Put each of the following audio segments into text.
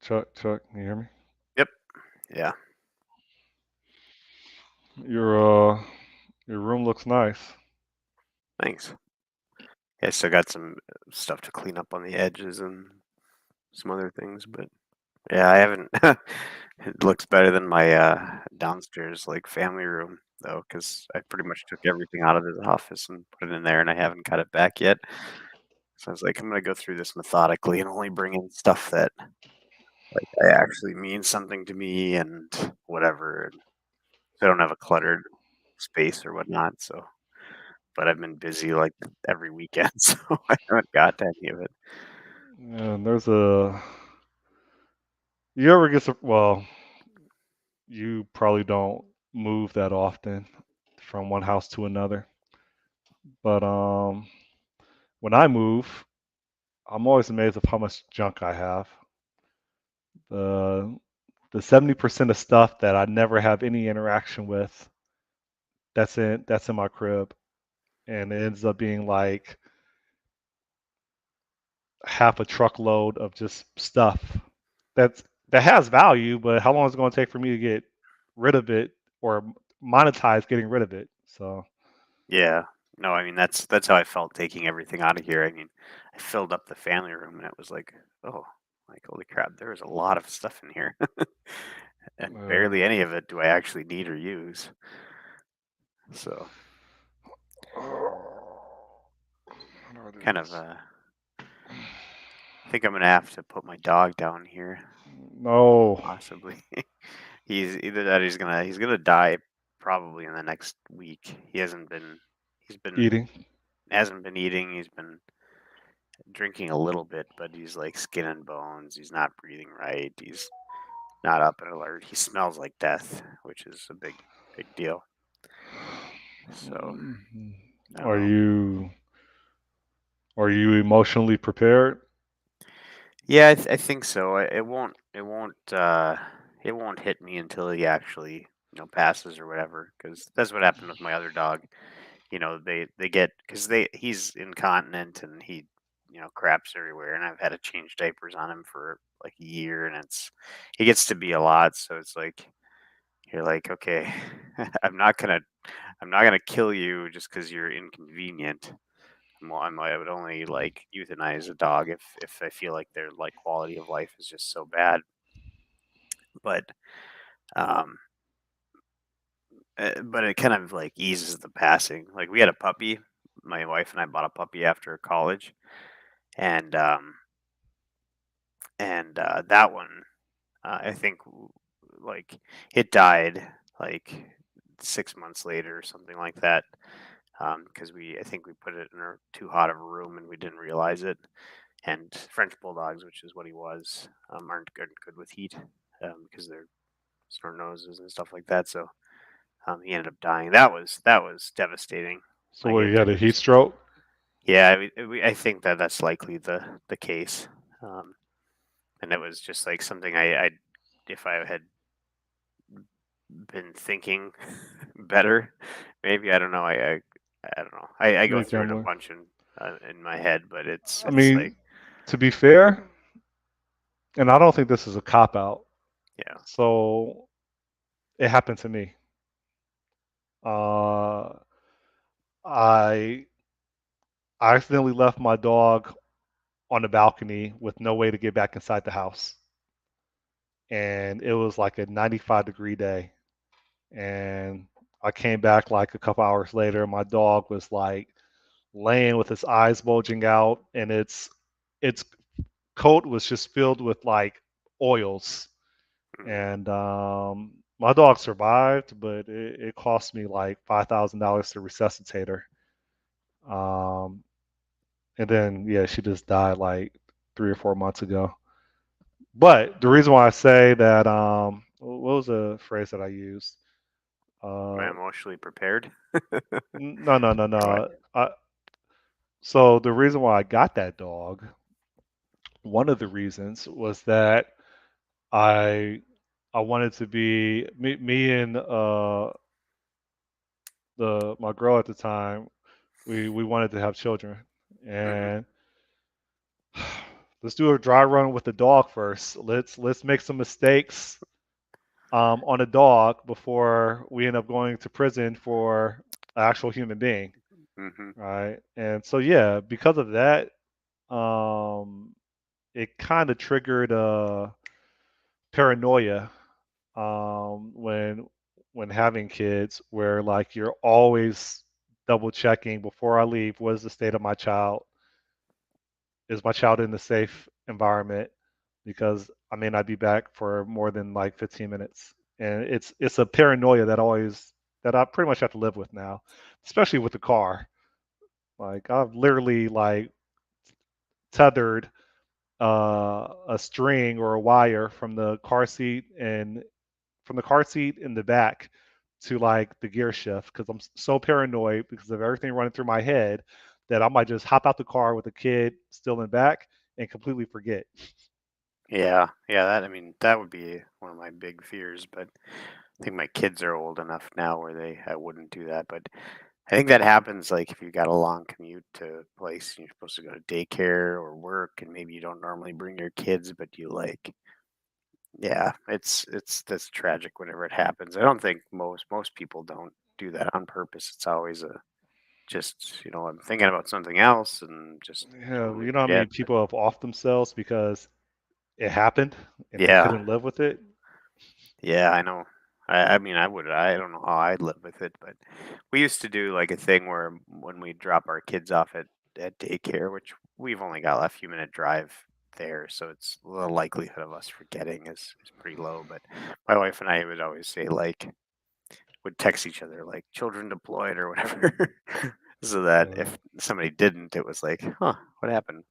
Chuck, can you hear me? Yep. Yeah. Your room looks nice. Thanks. Yeah, I still got some stuff to clean up on the edges and some other things, but yeah, I haven't. It looks better than my downstairs like family room though, because I pretty much took everything out of his office and put it in there, and I haven't got it back yet. So I was like, I'm gonna go through this methodically and only bring in stuff that I actually means something to me and whatever. And so I don't have a cluttered space or whatnot. So, but I've been busy like every weekend, so I haven't got to any of it. And there's a you ever get some well, you probably don't move that often from one house to another. But when I move, I'm always amazed of how much junk I have. The the 70% of stuff that I never have any interaction with, that's in my crib. And it ends up being like half a truckload of just stuff that's that has value, but how long is it going to take for me to get rid of it or monetize getting rid of it? So, Yeah. No, I mean that's how I felt taking everything out of here. I mean, I filled up the family room and it was like, oh, like holy crap, there was a lot of stuff in here. And uh, barely any of it do I actually need or use. So how do I do kind of this? I think I'm gonna have to put my dog down here, No, possibly. He's either that or he's gonna die probably in the next week. He's been eating. hasn't been eating, he's been drinking a little bit, but he's like skin and bones. He's not breathing right. He's not up and alert. He smells like death, which is a big deal. So I don't Are know. you are you emotionally prepared? Yeah, I think so. It won't hit me until he actually passes or whatever. Because that's what happened with my other dog. They get because he's incontinent and he craps everywhere, and I've had to change diapers on him for like a year, and he gets to be a lot. So it's like you're like, okay, I'm not gonna I'm not gonna kill you just because you're inconvenient. I would only like euthanize a dog if I feel like their like quality of life is just so bad. But um, but it kind of like eases the passing. Like we had a puppy. My wife and I bought a puppy after college, and that one, I think, like it died like 6 months later or something like that. Because I think we put it in too hot of a room and we didn't realize it. And French bulldogs, which is what he was, aren't good with heat because they're snort noses and stuff like that. So he ended up dying. That was devastating. So Like what, you had it a heat was, stroke? yeah. I think that's likely the case, um, and it was just like something I if I had been thinking better, maybe I don't know. I don't know. I go Maybe through can it a learn. bunch in my head, but I it's like mean, to be fair, and I don't think this is a cop out. yeah. So it happened to me. Uh, I I accidentally left my dog on the balcony with no way to get back inside the house. And it was like a 95-degree day. And I came back like a couple hours later. My dog was like laying with his eyes bulging out, and its coat was just filled with like oils. Mhm. And my dog survived, but it cost me like $5,000 to resuscitate her. Um, and then yeah, she just died like 3 or 4 months ago. But the reason why I say that, what was the phrase that I used? Am I Uh, emotionally prepared? no, no, no, Or what? no. So the reason why I got that dog, one of the reasons was that I I wanted to be me and the my girl at the time. We wanted to have children, Mhm. and let's do a dry run with the dog first. Let's make some mistakes on a dog before we end up going to prison for an actual human being, Hmm. right? And so yeah, because of that, um, it kind of triggered paranoia when having kids, where like you're always double checking before I leave, what is the state of my child? Is my child in a safe environment? Because I may not be back for more than like 15 minutes, and it's a paranoia that I pretty much have to live with now, especially with the car. Like I've literally like tethered a string or a wire from the car seat in the back to like the gear shift because I'm so paranoid because of everything running through my head that I might just hop out the car with the kid still in back and completely forget. Yeah, yeah. That I mean, that would be one of my big fears. But I think my kids are old enough now where they I wouldn't do that. But I think that happens like if you got a long commute to a place and you're supposed to go to daycare or work, and maybe you don't normally bring your kids, but you like, yeah, it's that's tragic whenever it happens. I don't think most people don't do that on purpose. It's always a just I'm thinking about something else and just Yeah, totally you know what I forget. mean? People have off themselves because it happened and they Yeah, couldn't live with it. yeah, I know. I mean, I don't know how I'd live with it, but we used to do like a thing where when we drop our kids off at daycare, which we've only got a few minute drive there, so it's the likelihood of us forgetting is pretty low. But my wife and I would always say like would text each other like children deployed or whatever, so that Uh, if somebody didn't, it was like, huh, what happened?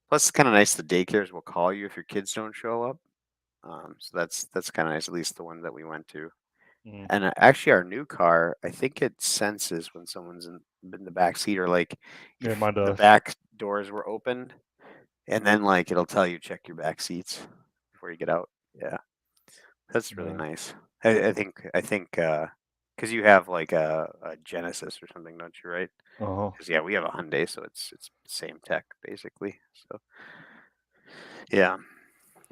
Plus, it's kind of nice the daycares will call you if your kids don't show up. So that's kind of nice, at least the one that we went to. mm. And actually, our new car, I think it senses when someone's in the back seat, or like Yeah, if mine the does. back doors were open, and then like it'll tell you check your back seats before you get out. Yeah, that's really Yeah. nice. I think because you have like a Genesis or something, don't you? Right? Uh-huh. Because yeah, we have a Hyundai, so it's the same tech basically. So yeah.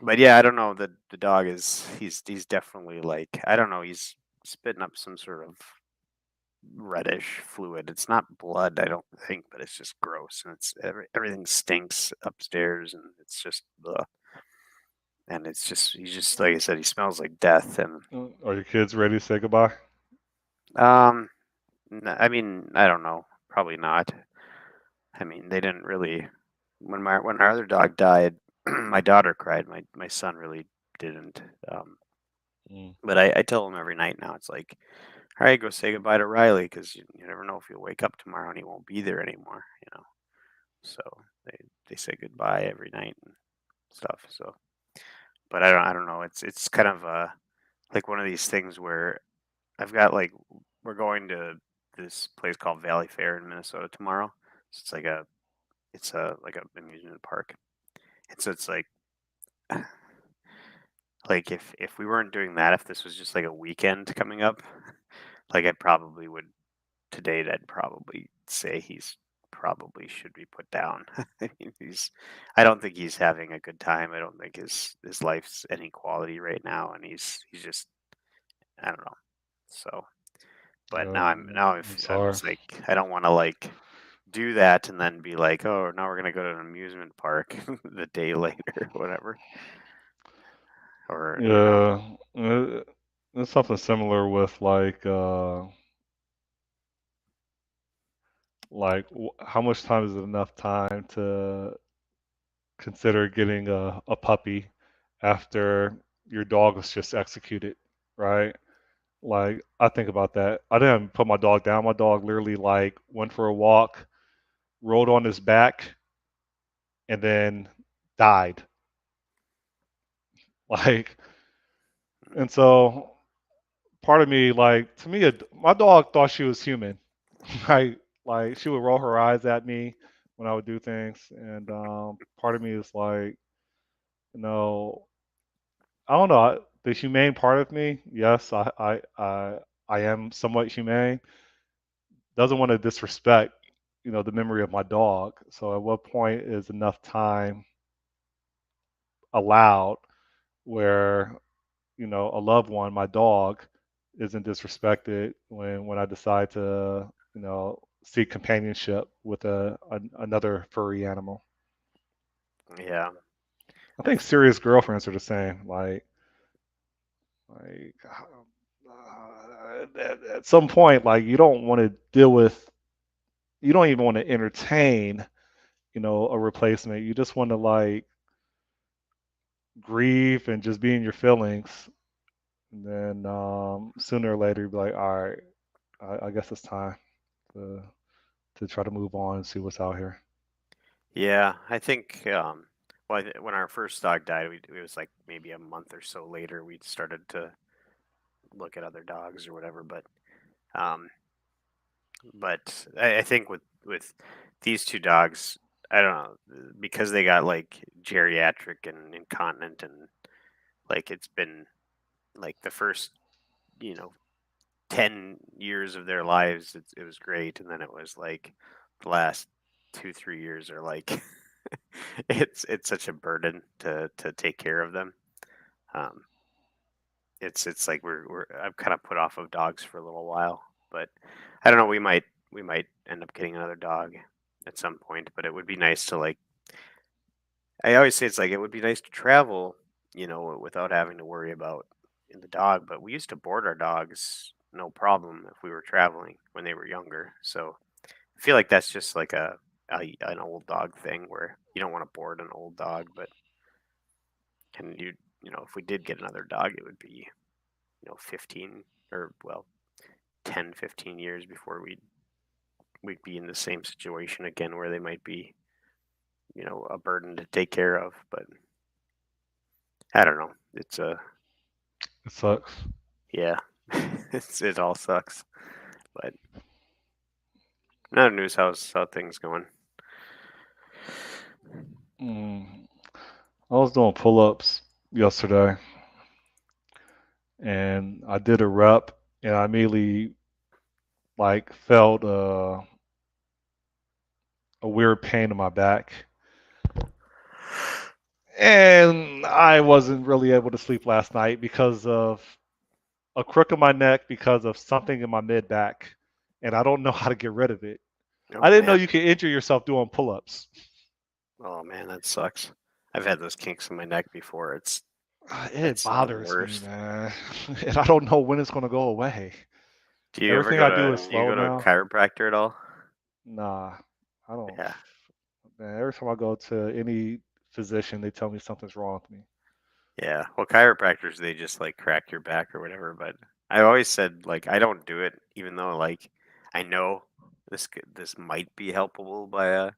But yeah, I don't know. The dog is he's definitely like I don't know. He's spitting up some sort of reddish fluid. It's not blood, I don't think, but it's just gross, and everything stinks upstairs, and it's just ugh. And it's just he's just like I said, he smells like death. And Are your kids ready to say goodbye? um, I mean, I don't know, probably not. I mean, they didn't really when our other dog died. My daughter cried. My son really didn't. Um, Mm. but I tell him every night now. It's like, all right, go say goodbye to Riley because you never know if he'll wake up tomorrow and he won't be there anymore. So they say goodbye every night and stuff. So, but I don't know. It's kind of like one of these things where I've got like we're going to this place called Valley Fair in Minnesota tomorrow. So it's a like a amusement park, and so it's like if we weren't doing that, if this was just like a weekend coming up, like I probably would to date, I'd probably say he's probably should be put down. I mean, I don't think he's having a good time. I don't think his life's any quality right now, and he's just, I don't know. So, but Yeah, now I'm I'm sorry. just like, I don't want to like do that and then be like, oh, now we're gonna go to an amusement park the day later, or whatever, or Yeah, it's something similar with like how much time is enough time to consider getting a puppy after your dog was just executed, right? Like I think about that. I didn't put my dog down. My dog literally like went for a walk, rolled on his back, and then died. Like, and so part of me, like to me, my dog thought she was human. Like she would roll her eyes at me when I would do things, and part of me is like, you know, I don't know. The humane part of me, yes, I am somewhat humane. Doesn't want to disrespect, the memory of my dog. So at what point is enough time? allowed where, a loved one, my dog, isn't disrespected when I decide to, seek companionship with another furry animal. Yeah. I think I've, serious girlfriends are the same. Like at some point, like you don't want to deal with, you don't even want to entertain, a replacement. You just want to like grieve and just be in your feelings. And then sooner or later, you'd be like, all right, I guess it's time to to try to move on and see what's out here. yeah, I think well, when our first dog died, it was like maybe a month or so later we started to look at other dogs or whatever. Um, but I think with these two dogs, I don't know because they got like geriatric and incontinent and like it's been like the first you know 10 years of their lives it was great, and then it was like the last 2 3 years are like it's such a burden to take care of them. Um, it's like we're I'm kind of put off of dogs for a little while, but I don't know. We might end up getting another dog at some point, but it would be nice to like. I always say it's like it would be nice to travel, without having to worry about the dog. But we used to board our dogs no problem if we were traveling when they were younger. So I feel like that's just like an old dog thing where you don't want to board an old dog, but can if we did get another dog, it would be 15 or well 10, 15 years before we'd be in the same situation again where they might be, a burden to take care of. But I don't know. It's a It sucks. yeah, it all sucks. But no news. How things going? Mm. I was doing pull-ups yesterday, and I did a rep, and I immediately like felt a weird pain in my back, and I wasn't really able to sleep last night because of a crook in my neck because of something in my mid back, and I don't know how to get rid of it. Oh I didn't know man, you could injure yourself doing pull-ups. oh man, that sucks. I've had those kinks in my neck before. It That's the bothers me, worst. man, and I don't know when it's gonna go away. Do you ever Everything go I do is to do you slow go to a now. chiropractor at all? Nah, I don't. Yeah. Man, every time I go to any physician, they tell me something's wrong with me. Yeah. Well, chiropractors, they just like crack your back or whatever. But I always said like I don't do it, even though like I know this might be helpable by a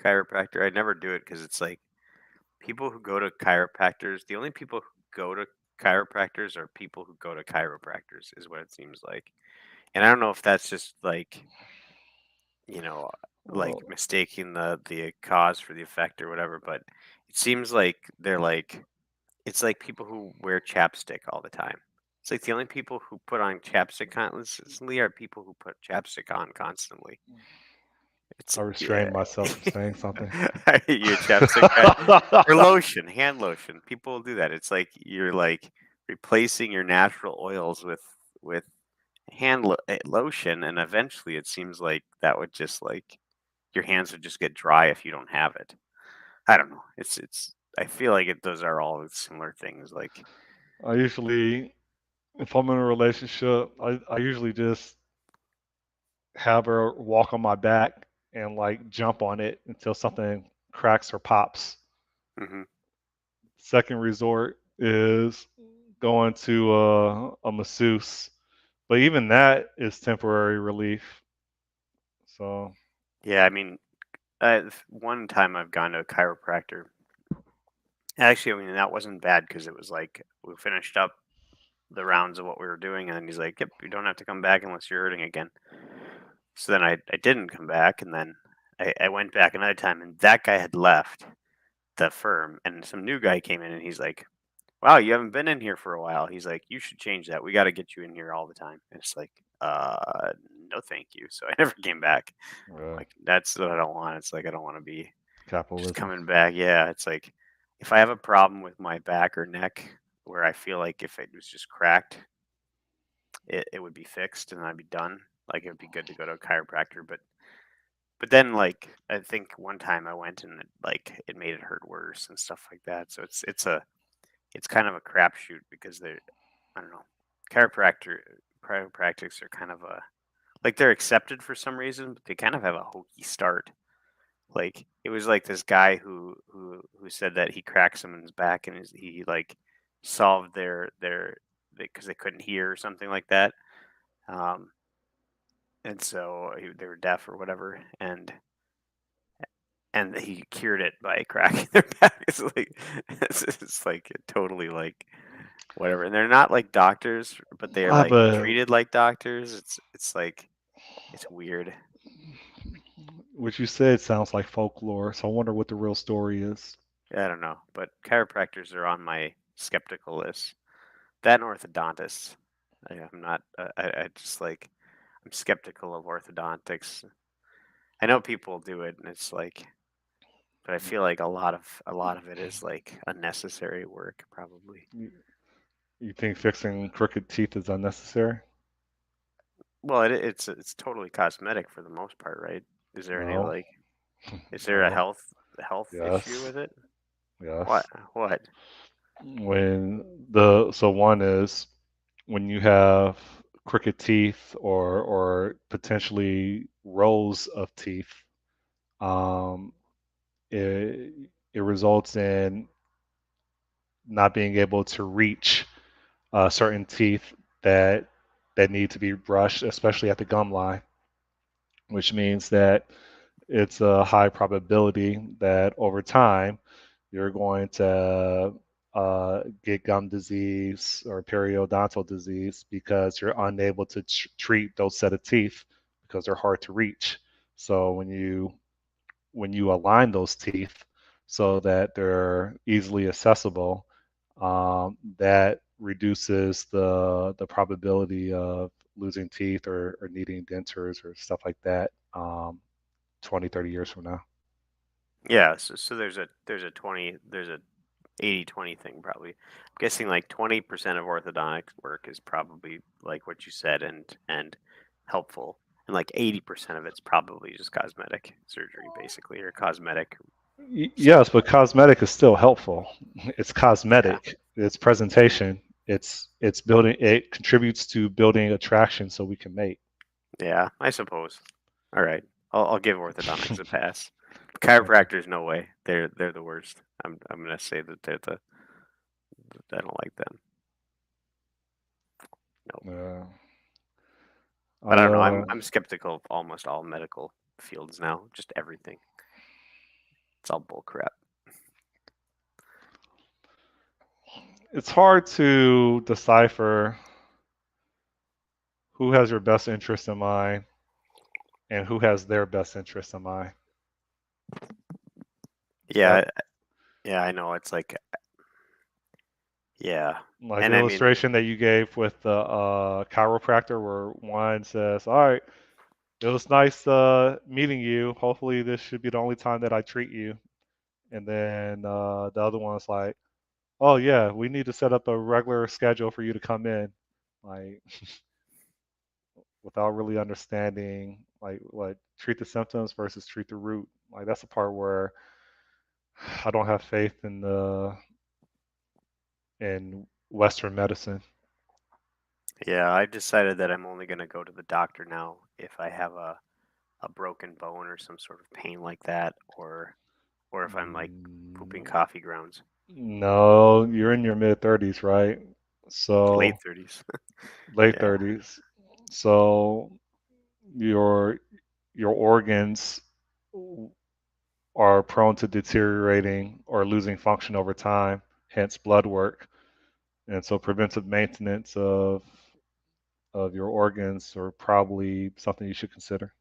chiropractor. I never do it because it's like people who go to chiropractors. The only people who go to chiropractors are people who go to chiropractors, is what it seems like. And I don't know if that's just you know, like Oh, mistaking the cause for the effect or whatever. But it seems like they're like it's like people who wear chapstick all the time. It's like the only people who put on chapstick constantly are people who put chapstick on constantly. It's I yeah. restrained myself from saying something. You a chapstick guy or lotion, hand lotion. People do that. It's like you're like replacing your natural oils with lotion, and eventually it seems like that would just like your hands would just get dry if you don't have it. I don't know. It's. I feel like those are all similar things. Like I usually, if I'm in a relationship, I usually just have her walk on my back and like jump on it until something cracks or pops. hmm Second resort is going to a masseuse, but even that is temporary relief. So, yeah, I mean, one time I've gone to a chiropractor. Actually, I mean that wasn't bad because it was like we finished up the rounds of what we were doing, and then he's like, "Yep, you don't have to come back unless you're hurting again." So then I didn't come back, and then I went back another time, and that guy had left the firm, and some new guy came in, and he's like, "Wow, you haven't been in here for a while." He's like, "You should change that. We got to get you in here all the time." And it's like, no, thank you. So I never came back. uh, Like that's what I don't want. It's like I don't want to be just capitalism. coming back. Yeah, it's like if I have a problem with my back or neck where I feel like if it was just cracked, it would be fixed and I'd be done. Like it would be good to go to a chiropractor. But then like I think one time I went and it made it hurt worse and stuff like that. So it's kind of a crapshoot because they're I don't know chiropractics are kind of a like they're accepted for some reason, but they kind of have a hokey start. Like it was like this guy who said that he cracked someone's back and he like solved their because they couldn't hear or something like that. Um, and so they were deaf or whatever, and he cured it by cracking their back. It's like totally like whatever. And they're not like doctors, but they're Ah, like but treated like doctors. It's like it's weird. what you said sounds like folklore, so I wonder what the real story is. I don't know, but chiropractors are on my skeptical list. That and orthodontists. I'm not. I just like. I'm skeptical of orthodontics. I know people do it, and it's like, but I feel like a lot of it is like unnecessary work, probably. You you think fixing crooked teeth is unnecessary? Well, it's totally cosmetic for the most part, right? Is there any No, like, is there a no, health issue yes, with it? What yes. what? So one is when you have crooked teeth or potentially rows of teeth, um, it it results in not being able to reach certain teeth that that need to be brushed, especially at the gum line, which means that it's a high probability that over time you're going to get gum disease or periodontal disease because you're unable to treat those set of teeth because they're hard to reach. So when you align those teeth so that they're easily accessible, that reduces the probability of losing teeth or needing dentures or stuff like that 20, 30 years from now. Yeah, so there's a 80-20 thing probably. I'm guessing like 20% of orthodontic work is probably like what you said and helpful. And like 80% of it's probably just cosmetic surgery basically or cosmetic Yes, stuff. but cosmetic is still helpful. It's Yeah. cosmetic. It's presentation. It's building. It contributes to building attraction so we can mate. Yeah, I suppose. All right. I'll give orthodontics a pass. Okay. Chiropractors, no way. They're the worst. I'm gonna say that I don't like them. No. Yeah. But I I don't know. I'm skeptical of almost all medical fields now. Just everything. It's all bull crap. it's hard to decipher who has your best interest in mind and who has their best interest in mind. That Yeah, yeah, I know. It's like yeah. like the And I mean, illustration that you gave with the chiropractor, where one says, "All right, it was nice meeting you. Hopefully, this should be the only time that I treat you." And then the other one's like, "Oh yeah, we need to set up a regular schedule for you to come in." Like without really understanding like what treat the symptoms versus treat the root. Like that's the part where I don't have faith in Western medicine. yeah, I've decided that I'm only gonna go to the doctor now if I have a broken bone or some sort of pain like that, or if I'm like pooping Mm, coffee grounds. no, you're in your mid 30s, right? Late So 30s. late Yeah. 30s. So your your organs are prone to deteriorating or losing function over time, hence blood work. And so preventive maintenance of your organs are probably something you should consider.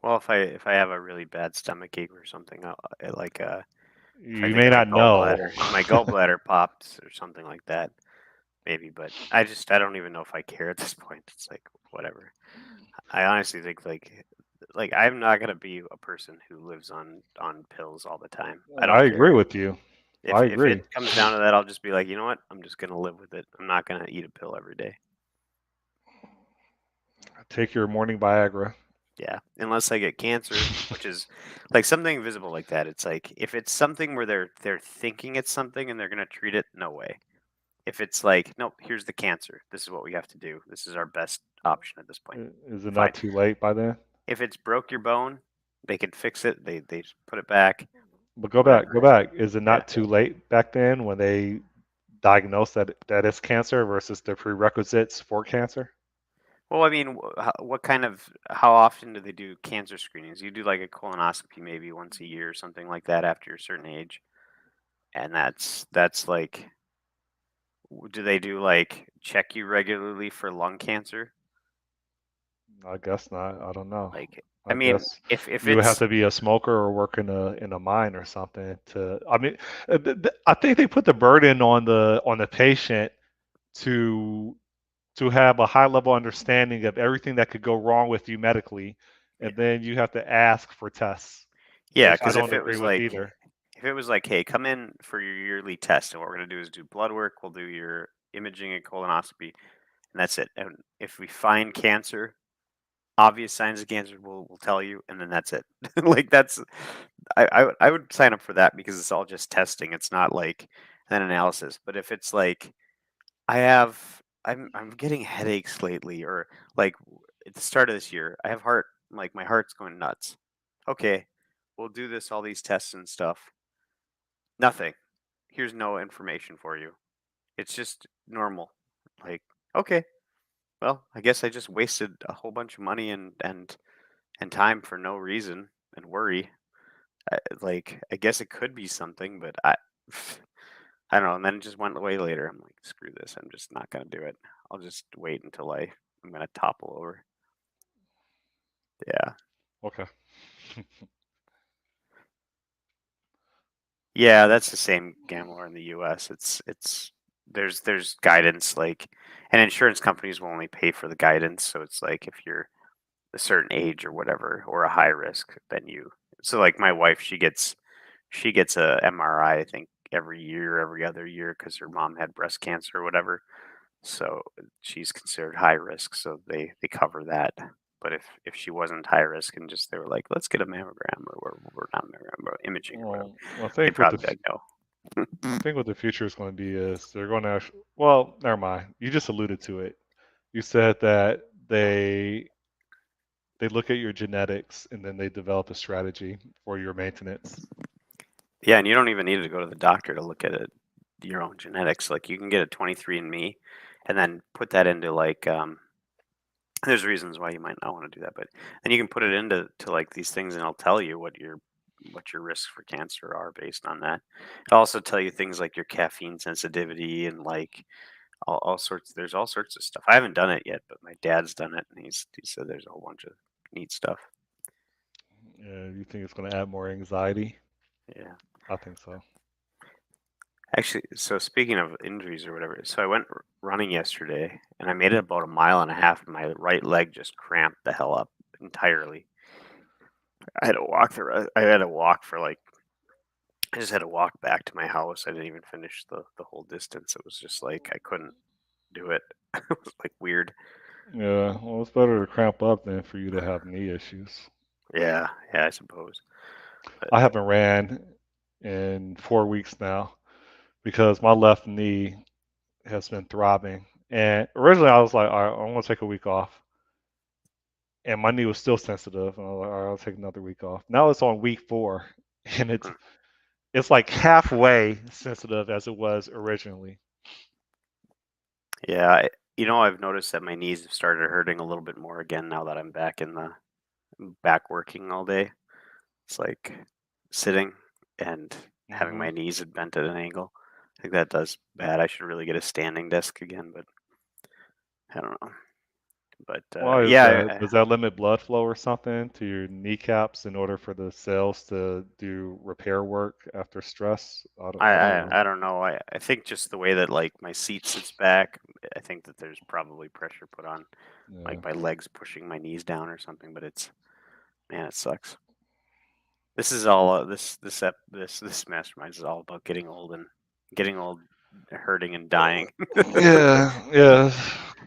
Well, if I have a really bad stomach ache or something, if I You think may my not know. gallbladder, if my gallbladder pops or something like that, maybe. But I don't even know if I care at this point. It's like whatever. I honestly think like I'm not gonna be a person who lives on pills all the time. I I don't agree care. with you. I If it agree. comes down to that, I'll just be like, you know what? I'm just gonna live with it. I'm not gonna eat a pill every day. Take your morning Viagra. Yeah, unless I get cancer, which is like something visible like that. It's like if it's something where they're thinking it's something and they're gonna treat it, no way. If it's like, nope, here's the cancer. This is what we have to do. This is our best option at this point. Is it Fine. not too late by then? If it's broke your bone, they can fix it. They just put it back, But go back, go whatever. back. Is it Yeah. not too late back then when they diagnosed that it's cancer versus the prerequisites for cancer? Well, I mean, what kind of, how often do they do cancer screenings? You do like a colonoscopy maybe once a year or something like that after a certain age, and that's like, do they do like check you regularly for lung cancer? I guess not. I don't know. Like, I I mean, guess if you would have it's to be a smoker or work in a mine or something to. I mean, I think they put the burden on the patient to to have a high level understanding of everything that could go wrong with you medically, and then you have to ask for tests, yeah, which I because don't agree with either. if it was like, hey, come in for your yearly test, and what we're gonna do is do blood work, we'll do your imaging and colonoscopy, and that's it. And if we find cancer, obvious signs of cancer, we'll tell you, and then that's it. Like that's I would sign up for that because it's all just testing. It's not like an analysis. But if it's like I'm getting headaches lately, or like at the start of this year, I have my heart's going nuts. Okay, we'll do all these tests and stuff. Nothing. Here's no information for you. It's just normal. Like, okay, well, I guess I just wasted a whole bunch of money and time for no reason and worry. Like, I guess it could be something, but I don't know. And then it just went away later. I'm like, screw this. I'm just not gonna do it. I'll just wait until I'm gonna topple over. Yeah. Okay. Yeah, that's the same gambler in the US. It's there's guidance like, and insurance companies will only pay for the guidance. So it's like if you're a certain age or whatever, or a high risk, then you, so like my wife, she gets a MRI, I think every year, every other year, because her mom had breast cancer or whatever. So she's considered high risk, so they cover that. But if she wasn't high risk and just they were like, let's get a mammogram, or not mammogram, but imaging or whatever, I they'd think what probably be like, no. I think what the future is going to be is they're going to actually. Well, never mind. You just alluded to it. You said that they look at your genetics and then they develop a strategy for your maintenance. Yeah, and you don't even need to go to the doctor to look at it, your own genetics. Like you can get a 23andMe, and then put that into like there's reasons why you might not want to do that, but then you can put it into like these things, and it'll tell you what your risks for cancer are based on that. It'll also tell you things like your caffeine sensitivity and like all sorts. There's all sorts of stuff. I haven't done it yet, but my dad's done it, and he said there's a whole bunch of neat stuff. You think it's going to add more anxiety? Yeah. I think so. Actually, so speaking of injuries or whatever, so I went running yesterday, and I made it about a mile and a half, and my right leg just cramped the hell up entirely. I had to walk for like, I just had to walk back to my house. I didn't even finish the whole distance. It was just like I couldn't do it. It was like weird. Yeah, well, it's better to cramp up than for you to have knee issues. Yeah, yeah, I suppose. But I haven't ran in 4 weeks now because my left knee has been throbbing. And originally I was like, all right, I want to take a week off. And my knee was still sensitive. And I was like, all right, I'll take another week off. Now it's on week 4, and mm, it's like halfway sensitive as it was originally. yeah, I've noticed that my knees have started hurting a little bit more again now that I'm back working all day. It's like sitting and having Hmm. my knees bent at an angle. I think that does bad. I should really get a standing desk again, but I don't know. But Why is yeah, that? Does that limit blood flow or something to your kneecaps in order for the cells to do repair work after stress? I don't know. I don't know. I think just the way that like my seat sits back, I think that there's probably pressure put on Yeah. like my legs pushing my knees down or something. But it's, man, it sucks. This is all this mastermind is all about getting old, hurting and dying Yeah, yeah.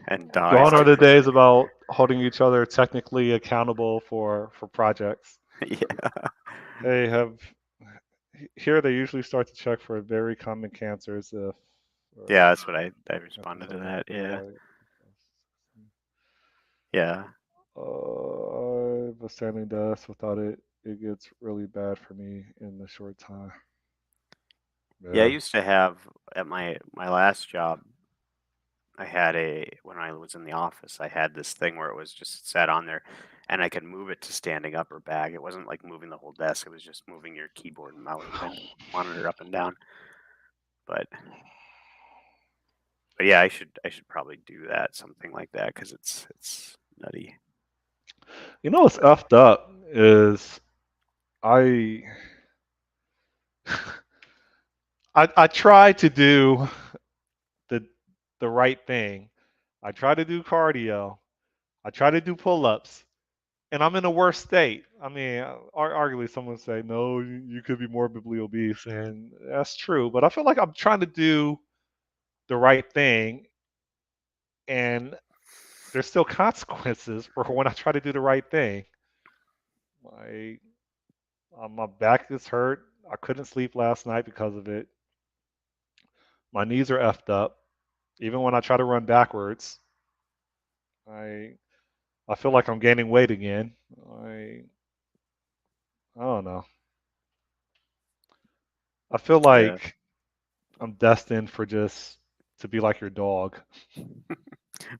and die Gone are the super days quick. about holding each other technically accountable for projects. Yeah, Hey, have here they usually start to check for very common cancers if yeah, or that's what I responded to episode that. Yeah, right. yeah, But standing desk without it, it gets really bad for me in the short time. yeah. I Yeah. used to have at my last job. I had when I was in the office, I had this thing where it was just sat on there, and I could move it to standing up or back. It wasn't like moving the whole desk; it was just moving your keyboard and mouse and monitor up and down. But yeah, I should probably do that, something like that, because it's nutty. You know what's But effed up is I I try to do the the right thing. I try to do cardio. I try to do pull-ups, and I'm in a worse state. I mean, arguably, someone would say, "No, you could be morbidly obese," and that's true. But I feel like I'm trying to do the right thing, and there's still consequences for when I try to do the right thing. My my back is hurt. I couldn't sleep last night because of it. My knees are effed up. Even when I try to run backwards, I I feel like I'm gaining weight again. I I don't know. I feel yeah, like I'm destined for just to be like your dog.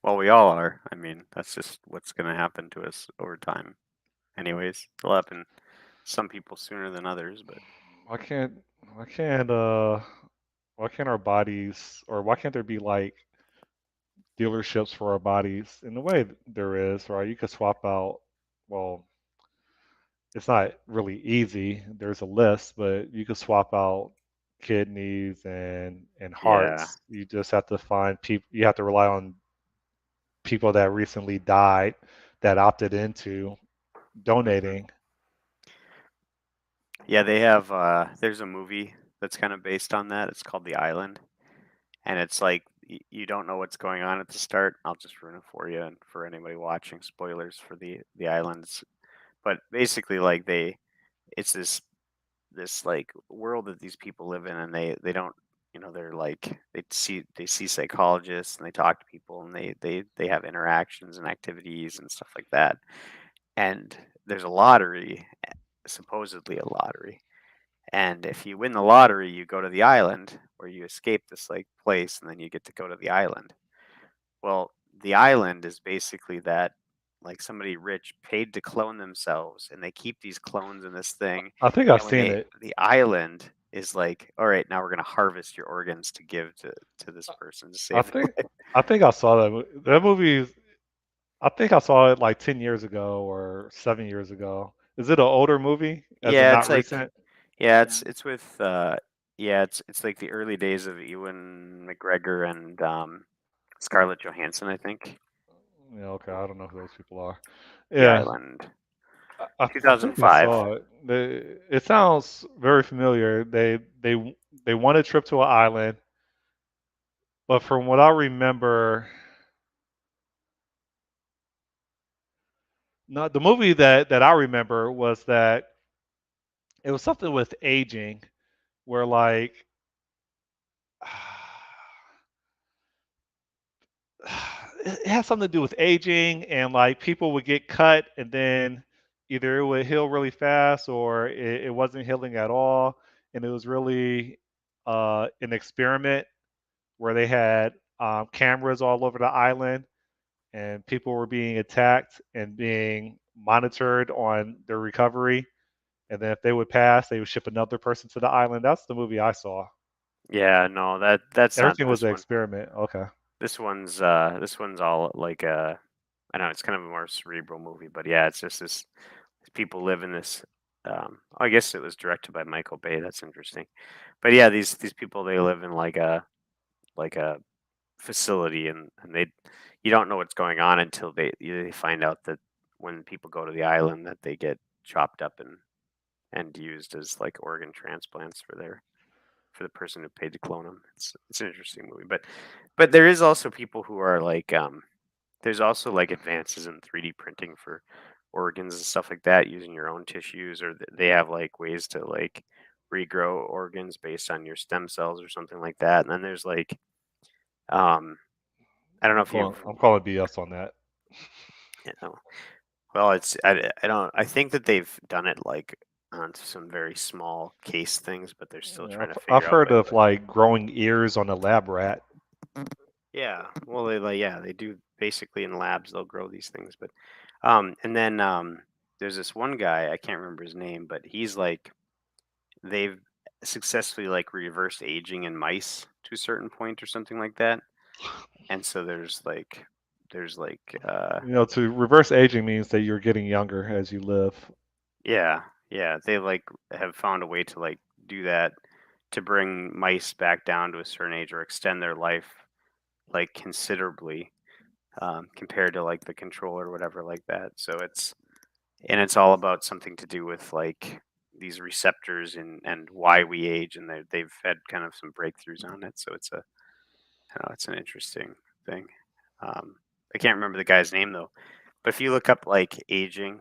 well, we all are. I mean, that's just what's going to happen to us over time. Anyways, it'll happen some people sooner than others, but Why can't why can't uh why can't our bodies or why can't there be like dealerships for our bodies in the way there is, right? You could swap out well, it's not really easy. There's a list, but you could swap out kidneys and yeah. hearts. You just have to find people. You have to rely on people that recently died that opted into hmm donating. Yeah, they have there's a movie that's kind of based on that. It's called The Island, and it's like you don't know what's going on at the start. I'll just ruin it for you and for anybody watching. Spoilers for the islands, but basically, like it's this like world that these people live in, and they don't, they're like they see psychologists and they talk to people and they have interactions and activities and stuff like that. And there's a lottery, supposedly a lottery. And if you win the lottery, you go to the island where you escape this like place, and then you get to go to the island. Well, the island is basically that, like, somebody rich paid to clone themselves, and they keep these clones in this thing. I think I've And when seen it. the island is like, all right, now we're gonna harvest your organs to give to this person to I save their think life. I think I saw that. That movie. I think I saw it like 10 years ago or 7 years ago. Is it an older movie? As in Yeah, not it's like, recent? yeah, it's with yeah, it's like the early days of Ewan McGregor and Scarlett Johansson, I think. Yeah, okay. I don't know who those people are. The Yeah, Island, I think I 2005. saw it. It sounds very familiar. They won a trip to an island, but from what I remember, not the movie that I remember was that it was something with aging, where like it has something to do with aging and like people would get cut and then either it would heal really fast or it wasn't healing at all, and it was really an experiment where they had cameras all over the island and people were being attacked and being monitored on their recovery, and then if they would pass they would ship another person to the island. That's the movie I saw. Yeah, no, that's not Everything was this an one. experiment. Okay. This one's all like I know it's kind of a more cerebral movie, but yeah, it's just this people live in this. I guess it was directed by Michael Bay. That's interesting. But yeah, these people, they live in like a facility, and they you don't know what's going on until they find out that when people go to the island that they get chopped up and and used as like organ transplants for the person who paid to clone them. It's an interesting movie, but there is also people who are like there's also like advances in 3D printing for organs and stuff like that using your own tissues, or they have like ways to like regrow organs based on your stem cells or something like that. And then there's like um I don't know if you've I'm calling BS on that. you know well I don't I think that they've done it like on some very small case things, but they're still Yeah, trying to I've figure out heard like of like growing ears on a lab rat. yeah, well, they like yeah, they do basically in labs they'll grow these things, but and then there's this one guy I can't remember his name, but he's like they've successfully like reversed aging in mice to a certain point or something like that, and so there's like To reverse aging means that you're getting younger as you live. yeah yeah they like have found a way to like do that to bring mice back down to a certain age or extend their life like considerably compared to like the control or whatever like that. So it's all about something to do with like these receptors and why we age, and they've had kind of some breakthroughs on it. So I don't know, it's an interesting thing. Um, I can't remember the guy's name though, but if you look up like aging,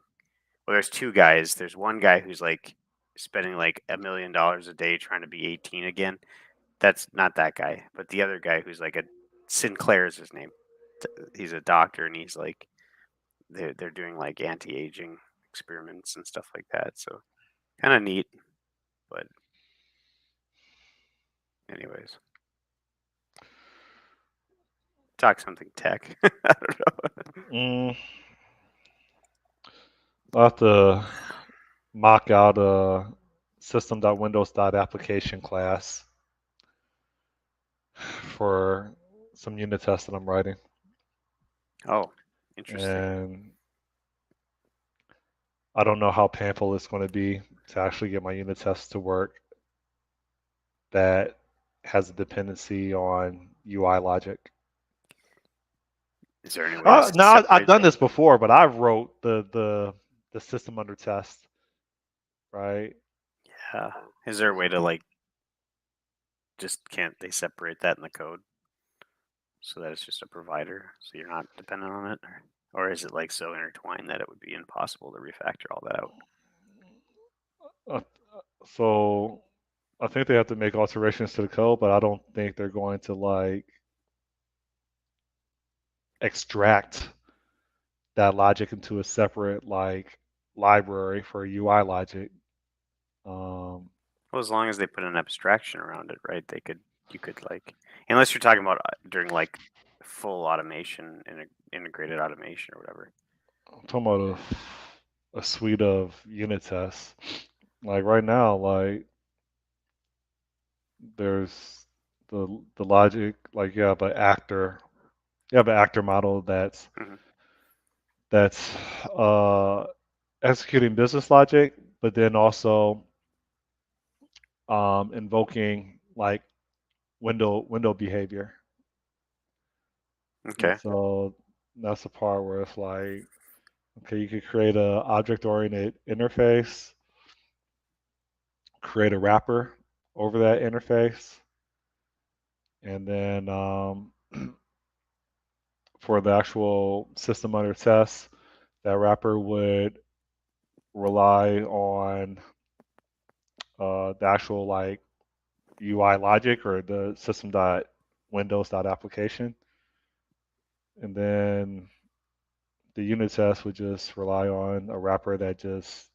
well, there's two guys. There's one guy who's like spending like $1 million a day trying to be 18 again. That's not that guy, but the other guy who's like a Sinclair is his name. He's a doctor, and he's like they're doing like anti-aging experiments and stuff like that. So kind of neat. But anyways, talk something tech. I don't know. Mm, I'll have to mock out a system.windows.application class for some unit tests that I'm writing. Oh, interesting. And I don't know how painful it's going to be to actually get my unit tests to work that has a dependency on UI logic. Is there any way to Now I've separate done those? this before, but I wrote the system under test, right? Yeah. Is there a way to like just can't they separate that in the code so that it's just a provider so you're not dependent on it? Or is it like so intertwined that it would be impossible to refactor all that out? Uh, so I think they have to make alterations to the code, but I don't think they're going to like extract that logic into a separate like library for UI logic. Um, Well, as long as they put an abstraction around it, right? You could like, unless you're talking about during like full automation, integrated automation or whatever. I'm talking about a suite of unit tests. Like right now, like there's the logic, like you have an actor model Hmm. that's uh, executing business logic, but then also invoking like window behavior. And Okay. so that's the part where it's like, okay, you could create a object-oriented interface, create a wrapper over that interface, and then for the actual system under test, that wrapper would rely on the actual like UI logic or the system dot windows dot application, and then the unit test would just rely on a wrapper that just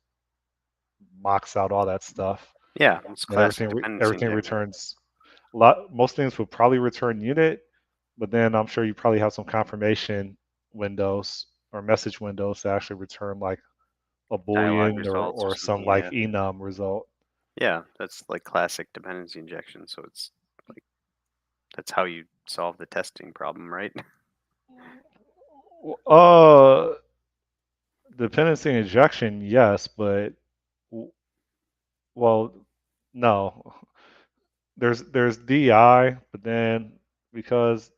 mocks out all that stuff, Yeah, it's and classic dependency everything injection. returns. A lot most things would probably return unit, but then I'm sure you probably have some confirmation windows or message windows that actually return like a Dialog boolean results or or some something. like Yeah. enum result. Yeah, that's like classic dependency injection. So it's like that's how you solve the testing problem, right? Uh, Dependency injection, yes, but well, no. There's DI, but then because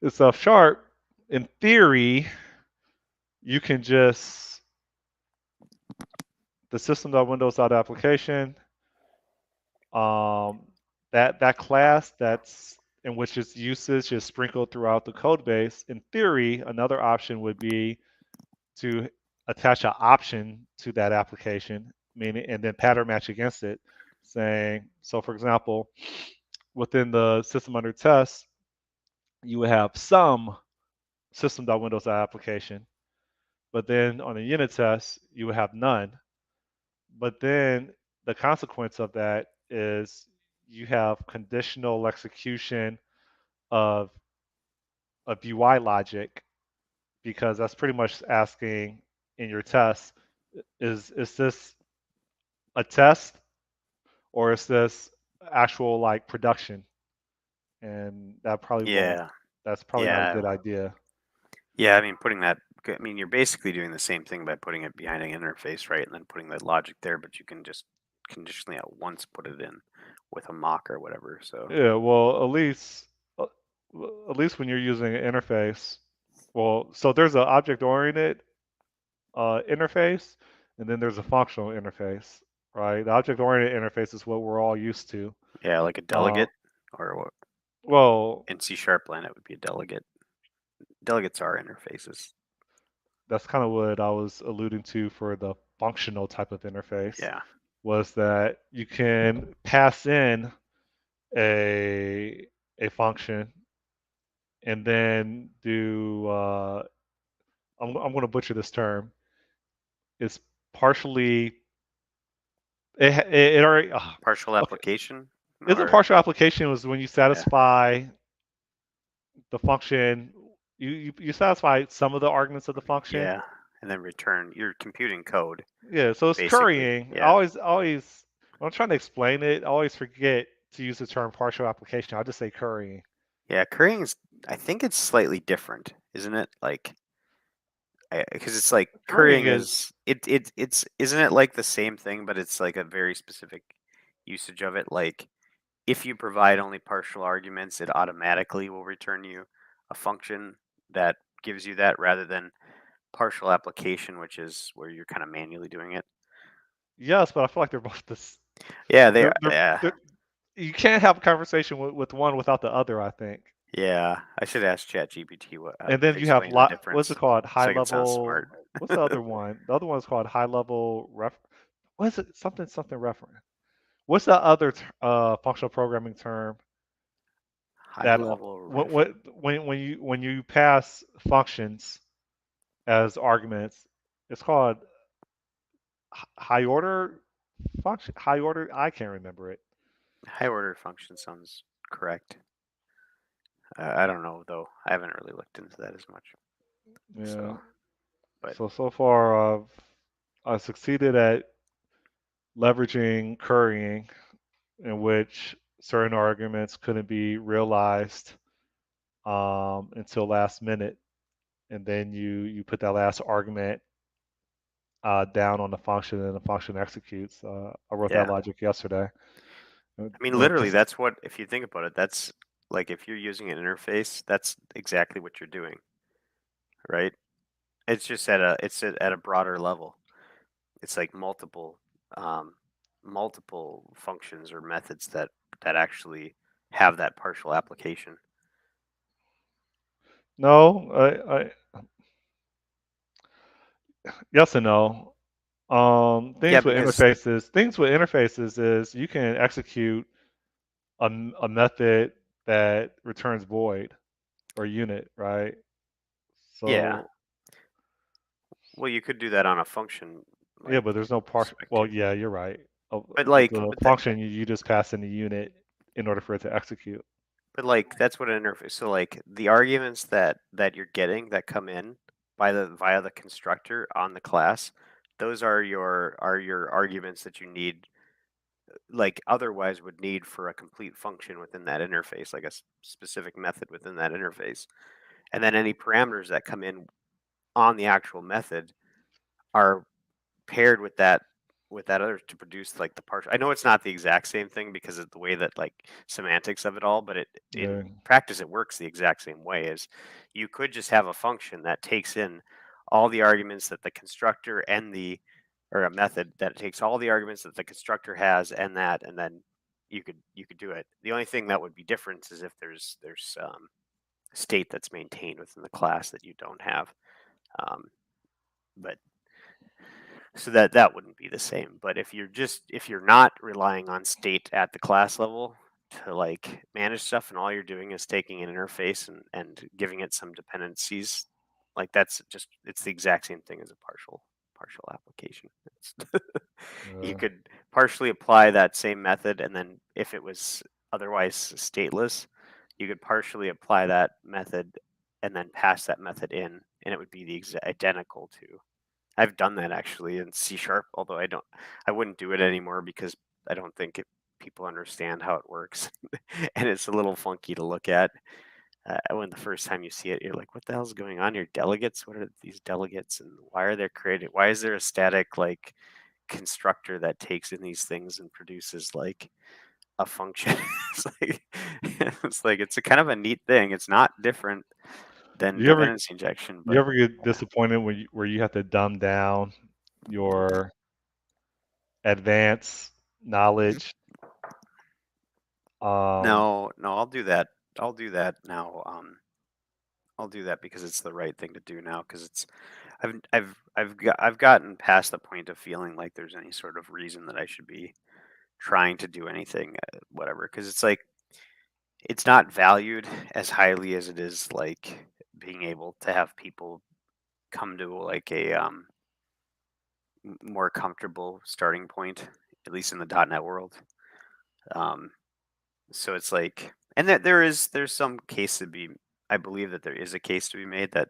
it's F sharp, in theory, you can just the system.windows.application, um, that class that's in which its usage is sprinkled throughout the code base. In theory, another option would be to attach an option to that application, meaning, and then pattern match against it, saying, so for example, within the system under test, you would have some system.windows application, but then on a unit test, you would have none. But then the consequence of that is you have conditional execution of UI logic because that's pretty much asking in your test, is this a test or is this actual like production? And that probably won't. Yeah. That's probably not a Yeah. good idea. Yeah. I mean, putting that. I mean, you're basically doing the same thing by putting it behind an interface, right? And then putting that logic there, but you can just conditionally at once put it in with a mock or whatever. So Yeah, well, uh, at least when you're using an interface, well, so there's an object-oriented interface, and then there's a functional interface, right? The object-oriented interface is what we're all used to. yeah, like a Uh, delegate or what well, in C sharp land it would be a delegate. Delegates are interfaces. that's kind of what I was alluding to for the functional type of interface, Yeah. was that you can pass in a a function and then do I'm going to butcher this term. It's partially it already Partial okay. application Isn't or partial application was when you yeah. satisfy the function, you satisfy some of the arguments of the function. Yeah. And then return you're computing code, Yeah, so it's basically. currying. Yeah. When I'm trying to explain it, I always forget to use the term partial application. I'll just say currying. Yeah, currying's I think it's slightly different, isn't it? Like because it's like Currying currying is is it's isn't it like the same thing, but it's like a very specific usage of it. Like if you provide only partial arguments, it automatically will return you a function that gives you that rather than partial application, which is where you're kind of manually doing it. yes, but I feel like they're both this. Yeah, they are. They're, Yeah, they're, you can't have a conversation with one without the other, I think. yeah. I should ask ChatGPT what And then you have explain the what's it difference called? High so I can sound smart. level. What's the other one? The other one's called high level ref. What is it? Something reference. What's the other functional programming term High that level when you pass functions as arguments, it's called high order function. High order. I can't remember it. high order function sounds correct. I don't know though. I haven't really looked into that as much. Yeah. So, but So far, I succeeded at leveraging currying, in which certain arguments couldn't be realized until last minute, and then you put that last argument down on the function, and the function executes. I wrote that yeah, logic yesterday. I mean, But literally, this, that's what if you think about it, that's like if you're using an interface, that's exactly what you're doing, right? It's just at a broader level. It's like um, multiple functions or methods that actually have that partial application. no, yes and no. Yeah, because Things with interfaces is you can execute a method that returns void or unit, right? yeah, So well, you could do that on a function yeah, like but there's no partial. Well, perspective, yeah, you're right. but With like, the function, you just pass in the unit in order for it to execute. that's what an interface. So like the arguments that you're getting that come in by the via the constructor on the class, those are your arguments that you need like otherwise would need for a complete function within that interface, like a specific method within that interface. And then any parameters that come in on the actual method are paired with that other to produce like the partial. I know it's not the exact same thing because of the way that like semantics of it all, but it Yeah. in practice it works the exact same way as you could just have a function that takes in all the arguments that the constructor and the or a method that takes all the arguments that the constructor has and that, and then you could do it. The only thing that would be different is if there's state that's maintained within the class that you don't have. Um, but so that wouldn't be the same. But if you're not relying on state at the class level to like manage stuff, and all you're doing is taking an interface and giving it some dependencies, like it's the exact same thing as a partial application. You Uh, could partially apply that same method, and then if it was otherwise stateless, you could partially apply that method and then pass that method in, and it would be the identical to. I've done that actually in C sharp, although I wouldn't do it anymore because I don't think people understand how it works, and it's a little funky to look at. When the first time you see it, you're like, "What the hell's going on here? Delegates? What are these delegates? And why are they created? Why is there a static like constructor that takes in these things and produces like a function?" it's like it's a kind of a neat thing. It's not different than do you ever dependency injection, you but ever get yeah. disappointed when where you have to dumb down your advanced knowledge? Um, No, no, I'll do that. I'll do that now. I'll do that because it's the right thing to do now. Because I've gotten past the point of feeling like there's any sort of reason that I should be trying to do anything, whatever. Because it's like it's not valued as highly as it is like being able to have people come to like a more comfortable starting point, at least in the .NET world. Um, So it's like, and there's some case to be. I believe that there is a case to be made that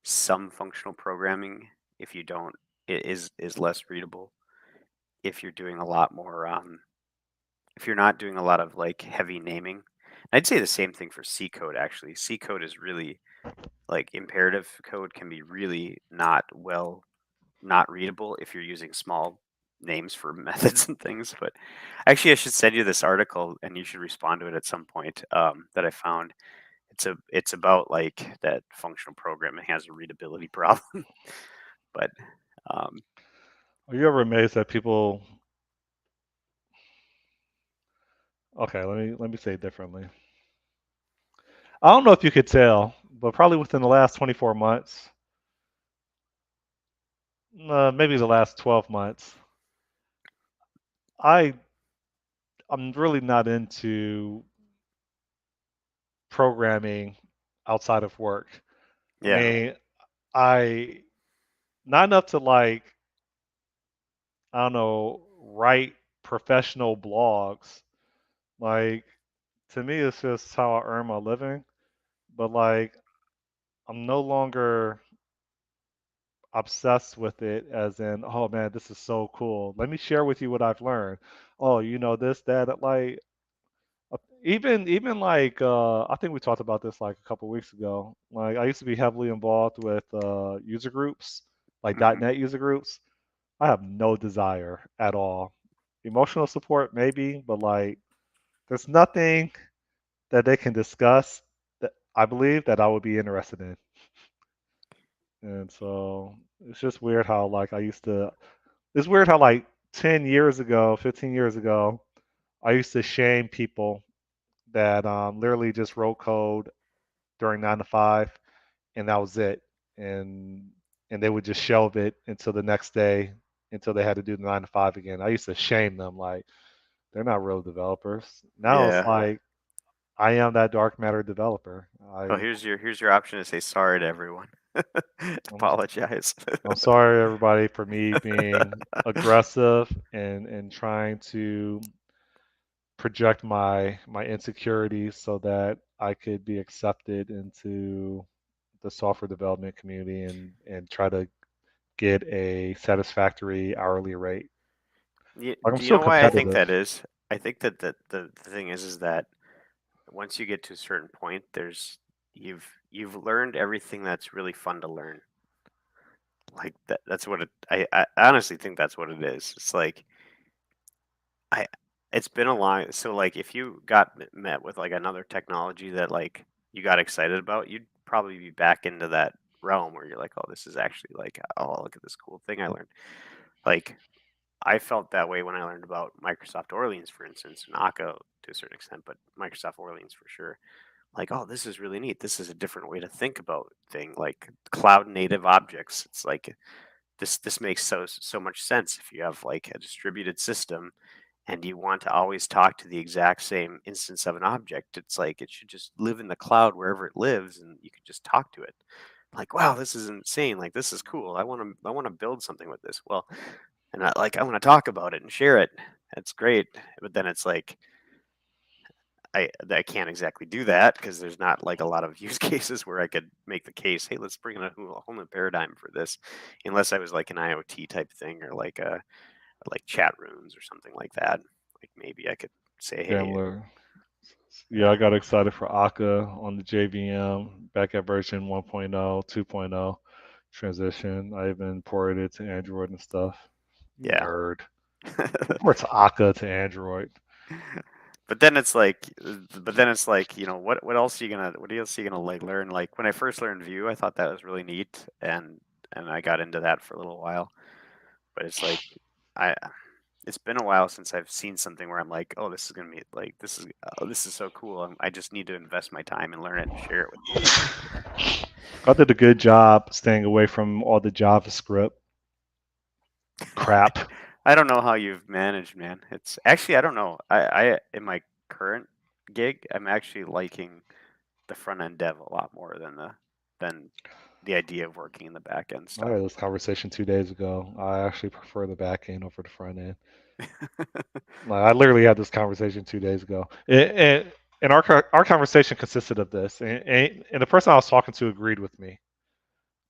some functional programming, if you don't, is less readable. If you're doing a lot more, if you're not doing a lot of like heavy naming, I'd say the same thing for C code. Actually, C code is really like imperative code can be really not readable if you're using small names for methods and things. But actually, I should send you this article, and you should respond to it at some point that I found. It's about like that functional programming has a readability problem, but um, are you ever amazed that people? Okay, let me say it differently. I don't know if you could tell, but probably within the last 24 months, maybe the last 12 months, I I'm really not into programming outside of work. I yeah, mean, I not enough to like, I don't know, write professional blogs. Like to me, it's just how I earn my living. But like, I'm no longer obsessed with it as in, oh man, this is so cool. Let me share with you what I've learned. Oh, you know this, that, like even like I think we talked about this like a couple weeks ago. Like I used to be heavily involved with user groups, like hmm .NET user groups. I have no desire at all. Emotional support maybe, but like there's nothing that they can discuss that I believe that I would be interested in. And so it's just weird how like I used to it's weird how like 10 years ago, 15 years ago, I used to shame people that literally just wrote code during 9 to 5 and that was it. And and they would just shelve it until the next day until they had to do the 9 to 5 again. I used to shame them like they're not real developers. Now it's yeah. like I am that dark matter developer. Well, here's your option to say sorry to everyone. I'm Apologize. I'm sorry everybody for me being aggressive and trying to project my insecurities so that I could be accepted into the software development community and try to get a satisfactory hourly rate. Like I'm Do you still know why I think competitive. that is? I think that the thing is that once you get to a certain point, you've learned everything that's really fun to learn. Like that's what I honestly think that's what it is. It's like I it's been a long so like if you got met with like another technology that like you got excited about, you'd probably be back into that realm where you're like, oh, this is actually like, oh, look at this cool thing I learned. Like I felt that way when I learned about Microsoft Orleans, for instance, and Akka to a certain extent, but Microsoft Orleans for sure. Like, oh, this is really neat. This is a different way to think about thing, like cloud native objects. It's like this makes so much sense if you have like a distributed system and you want to always talk to the exact same instance of an object. It's like it should just live in the cloud wherever it lives, and you can just talk to it. Like, wow, this is insane. Like, this is cool. I want to build something with this. Well, and I want to talk about it and share it. It's great, but then it's like I can't exactly do that because there's not like a lot of use cases where I could make the case, hey, let's bring in a whole new paradigm for this, unless I was like an IoT type thing or like chat rooms or something like that. Like maybe I could say, hey, Similar. Yeah, I yeah, got excited for Akka on the JVM back at version 1.0, 2.0 transition. I even ported it to Android and stuff. yeah. Nerd. Who ports Akka to Android? But then it's like, what else are you gonna like learn? Like when I first learned Vue, I thought that was really neat, and I got into that for a little while. But it's like I it's been a while since I've seen something where I'm like, oh, this is gonna be like this is so cool. I just need to invest my time and learn it and share it with people. I did a good job staying away from all the JavaScript crap. I don't know how you've managed, man. It's actually I don't know. I in my current gig, I'm actually liking the front end dev a lot more than the idea of working in the back end I stuff. had this conversation 2 days ago. I actually prefer the back end over the front end. Like, I literally had this conversation 2 days ago. And our conversation consisted of this, and the person I was talking to agreed with me.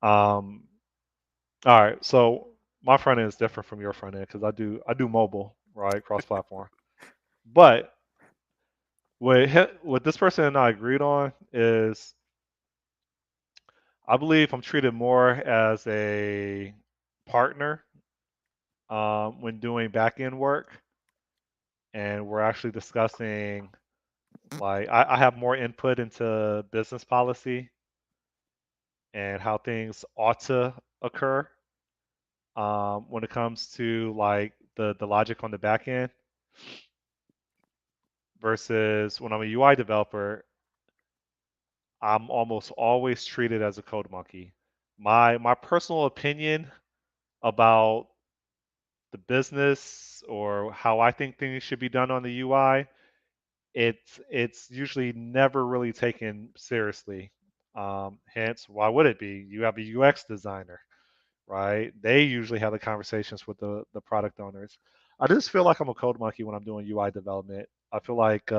Um, all right, so my front end is different from your front end because I do mobile, right, cross platform. But what this person and I agreed on is I believe I'm treated more as a partner when doing back end work, and we're actually discussing like I have more input into business policy and how things ought to occur when it comes to like the logic on the back end versus when I'm a UI developer, I'm almost always treated as a code monkey. My personal opinion about the business or how I think things should be done on the UI, it's usually never really taken seriously. Hence, why would it be? You have a UX designer, right? They usually have the conversations with the product owners. I just feel like I'm a code monkey when I'm doing UI development. I feel like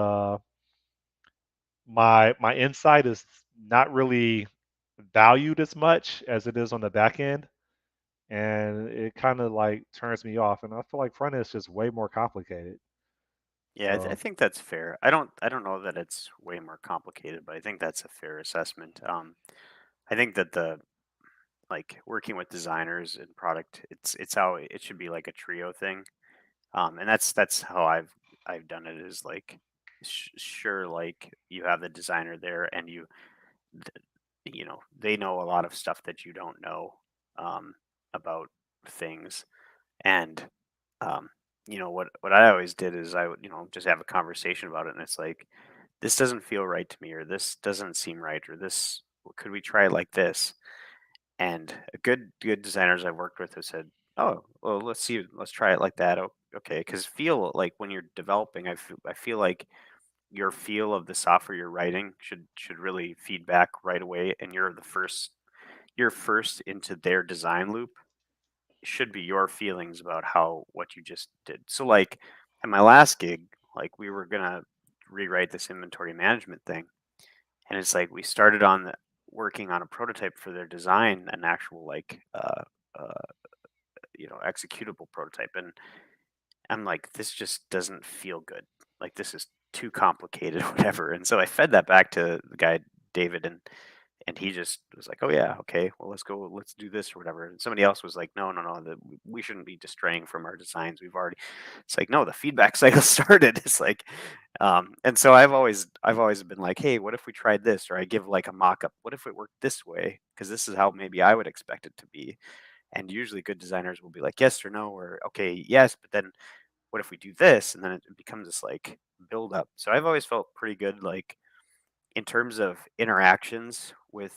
my insight is not really valued as much as it is on the back end, and it kind of like turns me off. And I feel like front end is just way more complicated. Yeah, I So think that's fair. I don't know that it's way more complicated, but I think that's a fair assessment. I think that the like working with designers and product, it's how it should be like a trio thing. And that's how I've done it is like sure, like you have the designer there and they know a lot of stuff that you don't know um, about things. And what I always did is I would just have a conversation about it, and it's like this doesn't feel right to me, or this doesn't seem right, or this could we try it like this? And a good designers I've worked with have said, oh, well, let's try it like that. Okay, because feel like when you're developing, I feel like your feel of the software you're writing should really feedback right away, and you're first into their design loop. Should be your feelings about how what you just did. So like at my last gig, like we were gonna rewrite this inventory management thing, and it's like we started on working on a prototype for their design, an actual like uh executable prototype, and I'm like, this just doesn't feel good. Like this is too complicated, whatever. And so I fed that back to the guy David, and he just was like, "Oh yeah, okay, well let's go, let's do this or whatever." And somebody else was like, "No, no, no, we shouldn't be straying from our designs. We've already." It's like, no, the feedback cycle started. It's like, and so I've always been like, "Hey, what if we tried this?" Or I give like a mock up. What if it worked this way? Because this is how maybe I would expect it to be. And usually good designers will be like yes or no or okay, yes, but then what if we do this? And then it becomes this like build up. So I've always felt pretty good like in terms of interactions with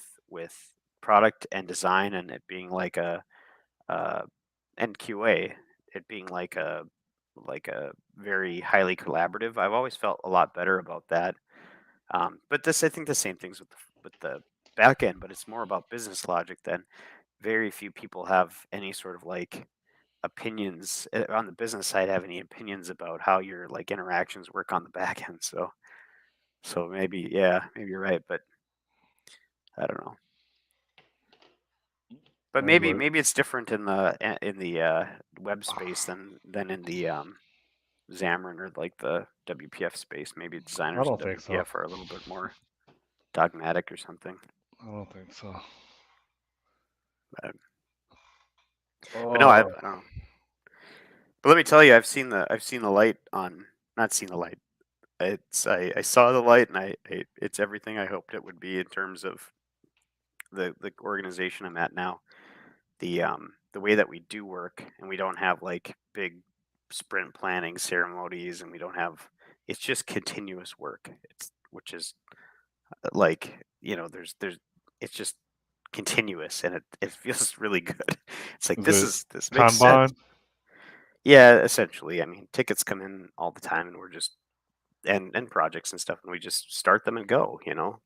product and design and it being like a uh, and QA, it being like a very highly collaborative. I've always felt a lot better about that. But this, I think, the same things with the back end, but it's more about business logic than very few people have any sort of like opinions on the business side have any opinions about how your like interactions work on the back end. So maybe yeah, maybe you're right, but I don't know. But Hey, maybe it's different in the web space than in the Xamarin or like the WPF space. Maybe I designers in don't think so. WPF are a little bit more dogmatic or something. I don't think so. But, but no, Oh, I don't know. But let me tell you, I've seen the light on not seen the light. It's I saw the light and it's everything I hoped it would be in terms of the organization I'm at now. The way that we do work and we don't have like big sprint planning ceremonies and we don't have it's just continuous work. It's which is like there's it's just continuous and it feels really good. It's like is it this makes sense. Kanban? Yeah, essentially. I mean, tickets come in all the time and we're just and projects and stuff and we just start them and go,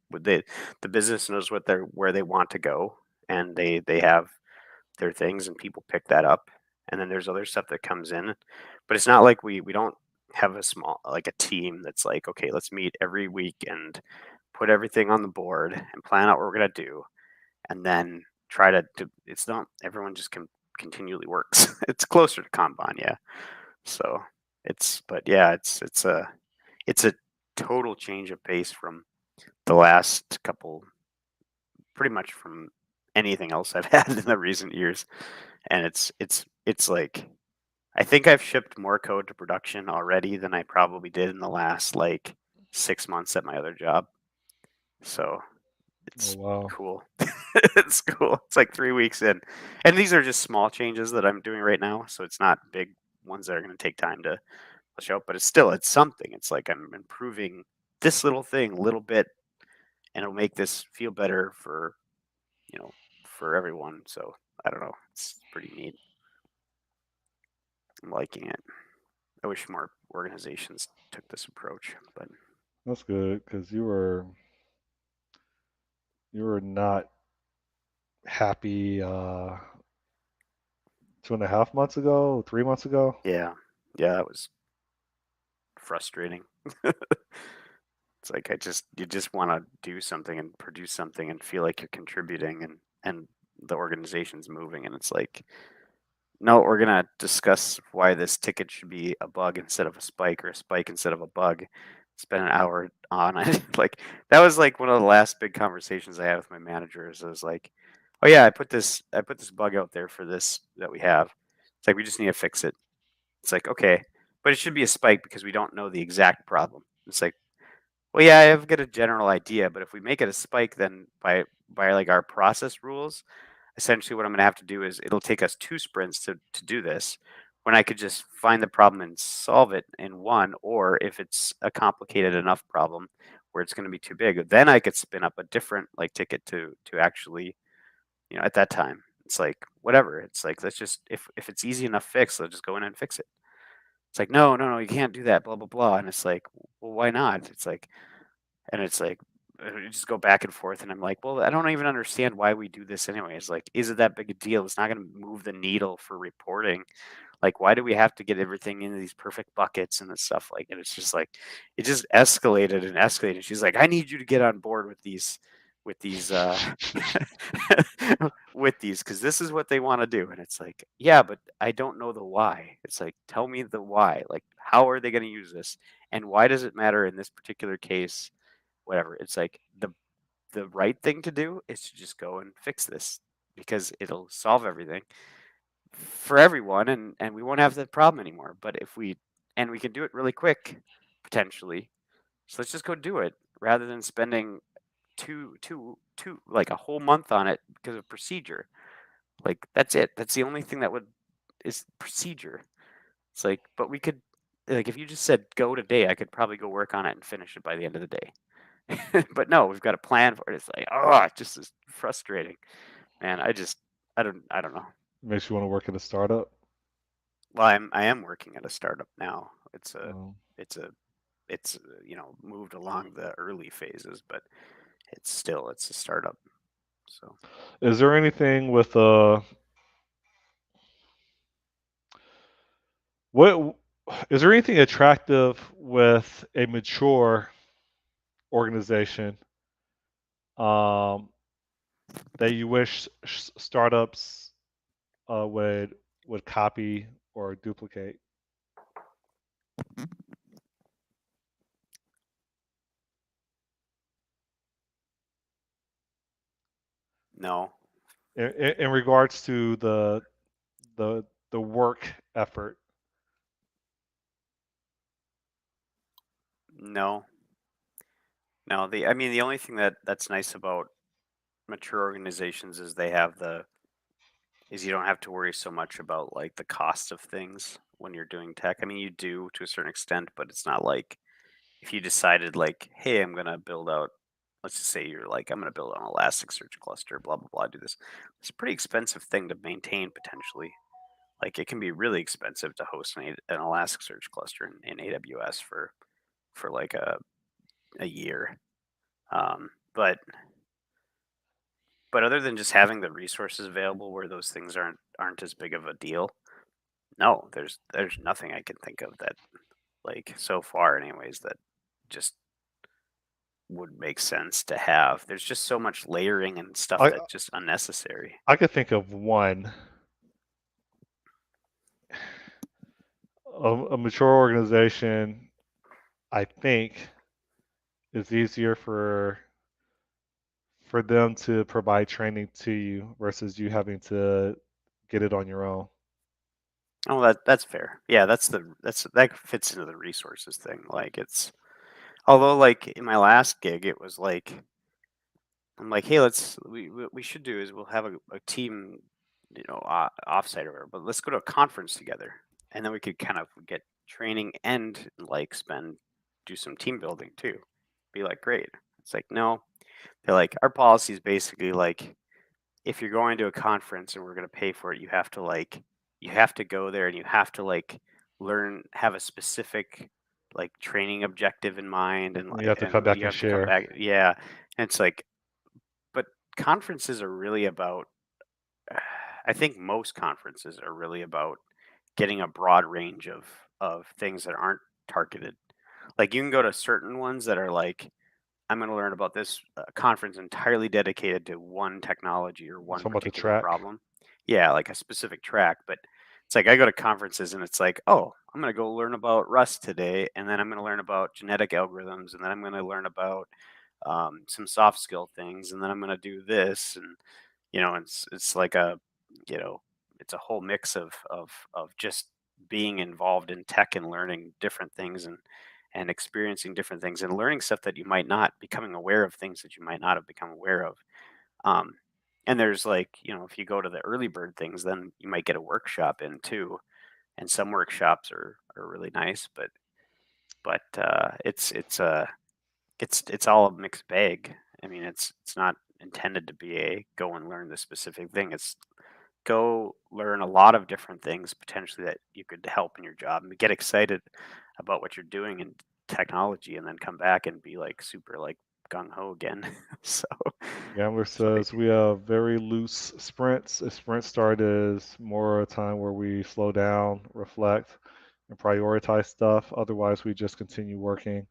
with the business knows what they're where they want to go and they have their things and people pick that up and then there's other stuff that comes in but it's not like we don't have a small like a team that's like okay let's meet every week and put everything on the board and plan out what we're going to do and then try to do it's not everyone just continually works. It's closer to kanban, yeah. So it's but yeah it's a total change of pace from the last couple pretty much from anything else I've had in the recent years and it's like I think I've shipped more code to production already than I probably did in the last like 6 months at my other job. So Oh it's wow, cool. It's cool. It's like 3 weeks in, and these are just small changes that I'm doing right now. So it's not big ones that are going to take time to show up, but it's something. It's like I'm improving this little thing a little bit, and it'll make this feel better for you know for everyone. So I don't know. It's pretty neat. I'm liking it. I wish more organizations took this approach, but that's good because you were not happy 2.5 months ago, 3 months ago. yeah, yeah, it was frustrating. It's like you just want to do something and produce something and feel like you're contributing and the organization's moving and it's like no, we're gonna discuss why this ticket should be a bug instead of a spike or a spike instead of a bug. Spend an hour on it. Like that was like one of the last big conversations I had with my managers. I was like, "Oh yeah, I put this bug out there for this that we have. It's like we just need to fix it." It's like, "Okay, but it should be a spike because we don't know the exact problem." It's like, "Well, yeah, I've got a general idea, but if we make it a spike then by like our process rules, essentially what I'm going to have to do is it'll take us 2 sprints to do this when I could just find the problem and solve it in one, or if it's a complicated enough problem where it's going to be too big, then I could spin up a different like ticket to actually, at that time. It's like whatever. It's like let's just if it's easy enough fix, let's just go in and fix it. It's like no, no, no, you can't do that, blah blah blah. And it's like, well, why not? It's like we just go back and forth, and I'm like, well, I don't even understand why we do this anyway. It's like, is it that big a deal? It's not going to move the needle for reporting. Like, why do we have to get everything into these perfect buckets and this stuff? Like, and it's just like, it just escalated and escalated. She's like, I need you to get on board with these, with these, because this is what they want to do. And it's like, yeah, but I don't know the why. It's like, tell me the why. Like, how are they going to use this? And why does it matter in this particular case? Whatever. It's like the right thing to do is to just go and fix this because it'll solve everything for everyone and we won't have that problem anymore. But if we and we can do it really quick potentially. So let's just go do it rather than spending two like a whole month on it because of procedure. Like that's it. That's the only thing that would is procedure. It's like, but we could, like, if you just said go today, I could probably go work on it and finish it by the end of the day. But no, we've got a plan for it. It's like, oh, it just is frustrating, man. I don't know. Makes you want to work at a startup. Well, I am working at a startup now. Um, It's a, moved along the early phases, but it's a startup. So is there anything with what is there anything attractive with a mature organization um, that you wish startups would copy or duplicate no, in regards to the the work effort? no, no. I mean, the only thing that's nice about mature organizations is you don't have to worry so much about like the cost of things when you're doing tech. I mean, you do to a certain extent, but it's not like if you decided like, hey, I'm gonna build out. Let's just say you're like, I'm gonna build an Elasticsearch cluster, blah blah blah. Do this. It's a pretty expensive thing to maintain potentially. Like it can be really expensive to host an Elasticsearch cluster in AWS for like a year. Um, but but other than just having the resources available where those things aren't as big of a deal, no, there's nothing I can think of that like so far anyways that just would make sense to have. There's just so much layering and stuff I that's just unnecessary. I could think of one. A mature organization, I think, is easier for them to provide training to you versus you having to get it on your own. Oh, that's fair. Yeah, that fits into the resources thing. Like it's although like in my last gig, it was like I'm like, hey, what we should do is we'll have a team, offsite or whatever, but let's go to a conference together, and then we could kind of get training and like do some team building too. Be like, great. It's like no, they're like our policy is basically like if you're going to a conference and we're going to pay for it, you have to go there and you have to like have a specific like training objective in mind and You have to come and back you and have to come share. back. Yeah. And it's like but conferences are really about I think most conferences are really about getting a broad range of things that aren't targeted. Like you can go to certain ones that are like I'm going to learn about this conference entirely dedicated to one technology or I'm one talking about the particular track. problem. Yeah, like a specific track. But it's like I go to conferences and it's like, oh, I'm going to go learn about Rust today, and then I'm going to learn about genetic algorithms, and then I'm going to learn about some soft skill things, and then I'm going to do this, and it's like you know, it's a whole mix of just being involved in tech and learning different things and experiencing different things and learning stuff that you might not becoming aware of things that you might not have become aware of. Um, and there's like, if you go to the early bird things, then you might get a workshop in too. And some workshops are really nice, but it's all a mixed bag. I mean, it's not intended to be a go and learn this specific thing. It's go learn a lot of different things potentially that you could help in your job and get excited about what you're doing in technology and then come back and be like super like gung ho again. So Gambler that's what I says do. we have very loose sprints. A sprint start is more a time where we slow down, reflect, and prioritize stuff. Otherwise, we just continue working,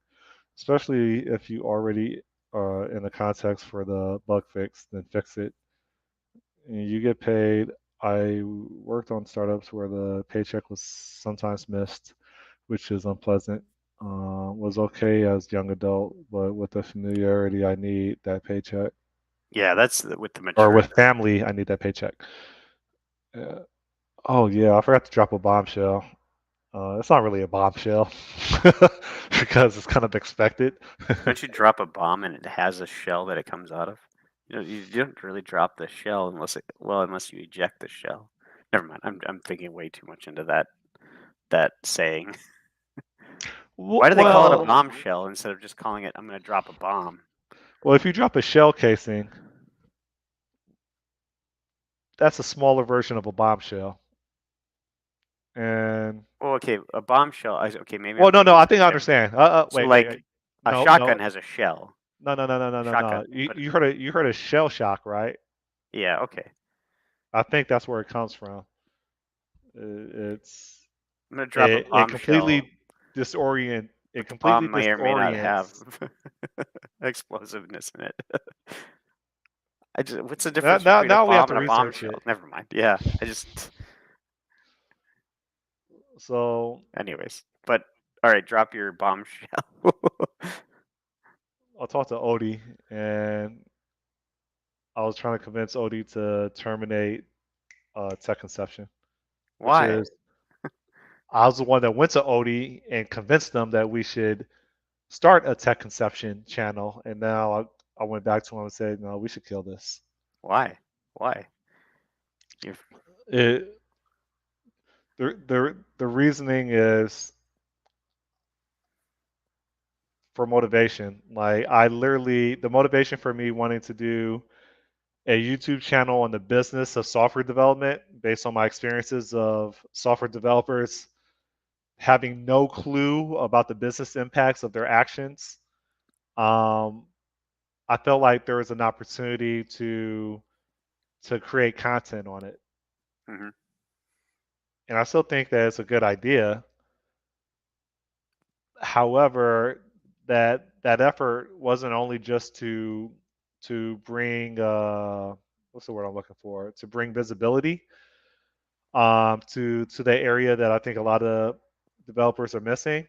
especially if you already are in the context for the bug fix, then fix it. And you get paid. I worked on startups where the paycheck was sometimes missed, which is unpleasant. Was okay as young adult, but with the familiarity I need that paycheck. Yeah, with the Or maturity. with family, I need that paycheck. Uh, oh yeah, I forgot to drop a bombshell. It's not really a bombshell because it's kind of expected. Don't you drop a bomb and it has a shell that it comes out of? You don't really drop the shell unless you eject the shell. Never mind. I'm thinking way too much into that saying. Why do they call it a Well, bombshell instead of just calling it "I'm going to drop a bomb"? well, if you drop a shell casing, that's a smaller version of a bombshell. And Well, okay, a bombshell. Okay, maybe well, I'm no, putting no, I this think I together. understand. So, Wait, wait, like, wait. a No, no, shotgun has a shell. no, no, no, no, no, no, Shotgun, no. You but you heard a shell shock, right? yeah, okay. I think that's where it comes from. It's I'm gonna drop a it bombshell, completely it but the completely bomb may or may not have disorients. explosiveness in it. What's the Now, difference now, between a now we have bomb to and a research bombshell? it. Never mind. Yeah, So anyways. But all right, drop your bombshell. I talked to Odie, and I was trying to convince Odie to terminate Tech Conception, which Why? is I was the one that went to Odie and convinced them that we should start a Tech Conception channel, and now I went back to him and said, no, we should kill this. Why? Why? You've, It, the reasoning is for motivation. Like I literally the motivation for me wanting to do a YouTube channel on the business of software development based on my experiences of software developers having no clue about the business impacts of their actions. Um, I felt like there was an opportunity to create content on it, mhm. and I still think that it's a good idea. However, that effort wasn't only just to bring what's the word I'm looking for, to bring visibility to the area that I think a lot of developers are missing,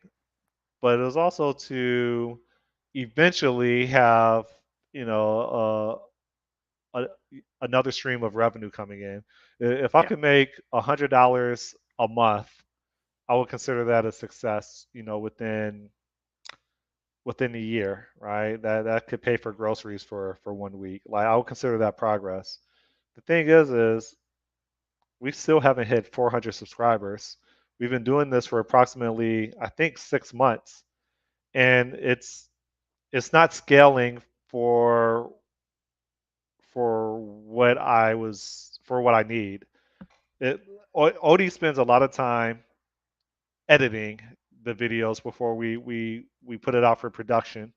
but it was also to eventually have you know a, another stream of revenue coming in. If I Yeah. could make $100 a month, I would consider that a success. Within a year, right? That could pay for groceries for 1 week. Like I would consider that progress. The thing is we still haven't hit 400 subscribers. We've been doing this for approximately, I think, 6 months, and it's not scaling for for what I need. It Odie spends a lot of time editing the videos before we put it out for production.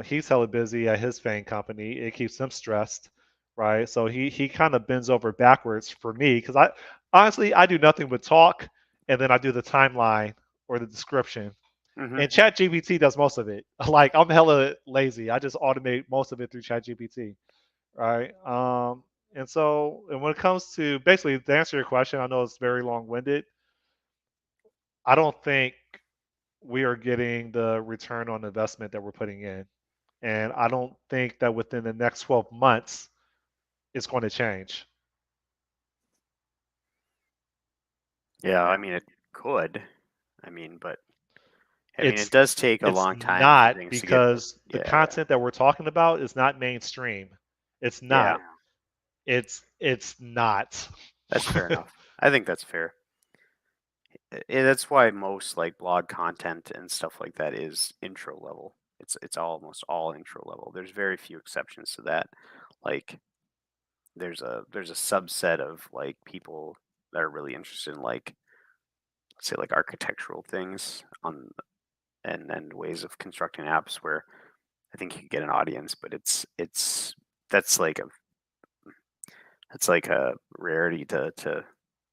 He's hella busy at his FANG company. It keeps him stressed, right? So he kind of bends over backwards for me because I honestly I do nothing but talk and then I do the timeline or the description. Mhm. And ChatGPT does most of it. Like I'm hella lazy. I just automate most of it through ChatGPT, right? And when it comes to basically to answer your question, I know it's very long-winded. I don't think we are getting the return on investment that we're putting in. And I don't think that within the next 12 months it's going to change. Yeah, I Yeah. mean, it could. But it It's does take a it's long time for not things to get. because the Yeah, content that we're talking about is not mainstream. It's yeah, not. It's not. that's fair enough. I think that's fair. That's why most like blog content and stuff like that is intro level. It's almost all intro level. There's very few exceptions to that. Like there's a subset of like people that are really interested in like say like architectural things on and ways of constructing apps where I think you could get an audience, but that's like a that's like a rarity to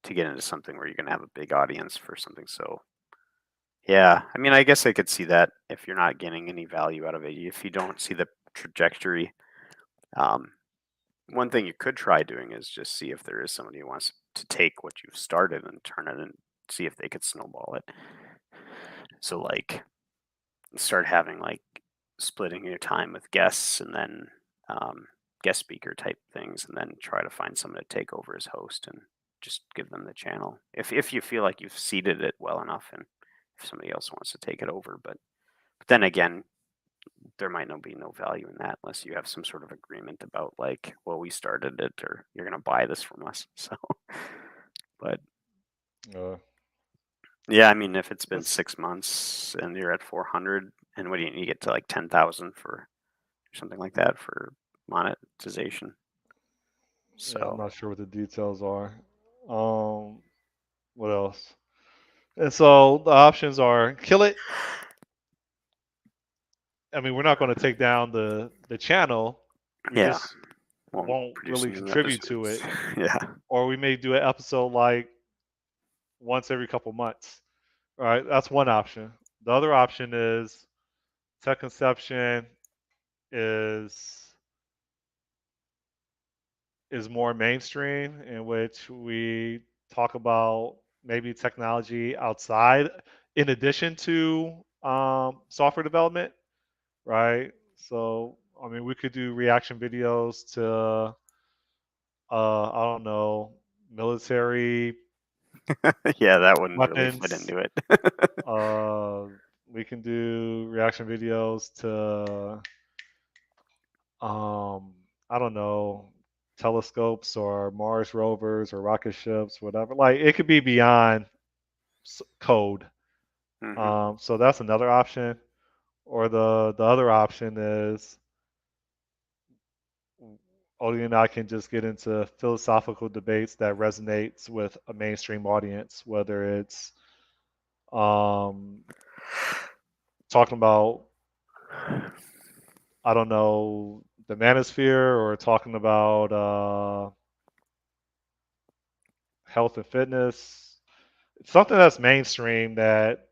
get into something where you're gonna have a big audience for something. So yeah, I guess I could see that if you're not getting any value out of it, if you don't see the trajectory. Um, one thing you could try doing is just see if there is somebody who wants to take what you've started and turn it and see if they could snowball it. So like start having like splitting your time with guests and then um, guest speaker type things, and then try to find someone to take over as host and just give them the channel if you feel like you've seeded it well enough, and if somebody else wants to take it over. But then again, there might not be no value in that unless you have some sort of agreement about like, well, we started it or you're gonna buy this from us. So, but Uh, yeah, I mean, if it's been that's 6 months and you're at 400, and what do you get to like 10,000 for something like that for monetization? yeah, I'm So not sure what the details are. Um, what else? And so the options are kill it. I mean, we're not going to take down the channel. We yeah, just won't won't produce really new contribute to episodes. it, Yeah, or we may do an episode like once every couple months. All right, that's one option. The other option is tech conception is is more mainstream, in which we talk about maybe technology outside, in addition to software development, right? So, I mean, we could do reaction videos to, I don't know, military yeah, that wouldn't really fit weapons. into it. Uh, we can do reaction videos to, I don't know, telescopes or Mars rovers or rocket ships, whatever. Like it could be beyond code. Hmm. So that's another option. Or the other option is Odie and I can just get into philosophical debates that resonates with a mainstream audience, whether it's um, talking about, I don't know, the manosphere, or talking about health and fitness, something that's mainstream that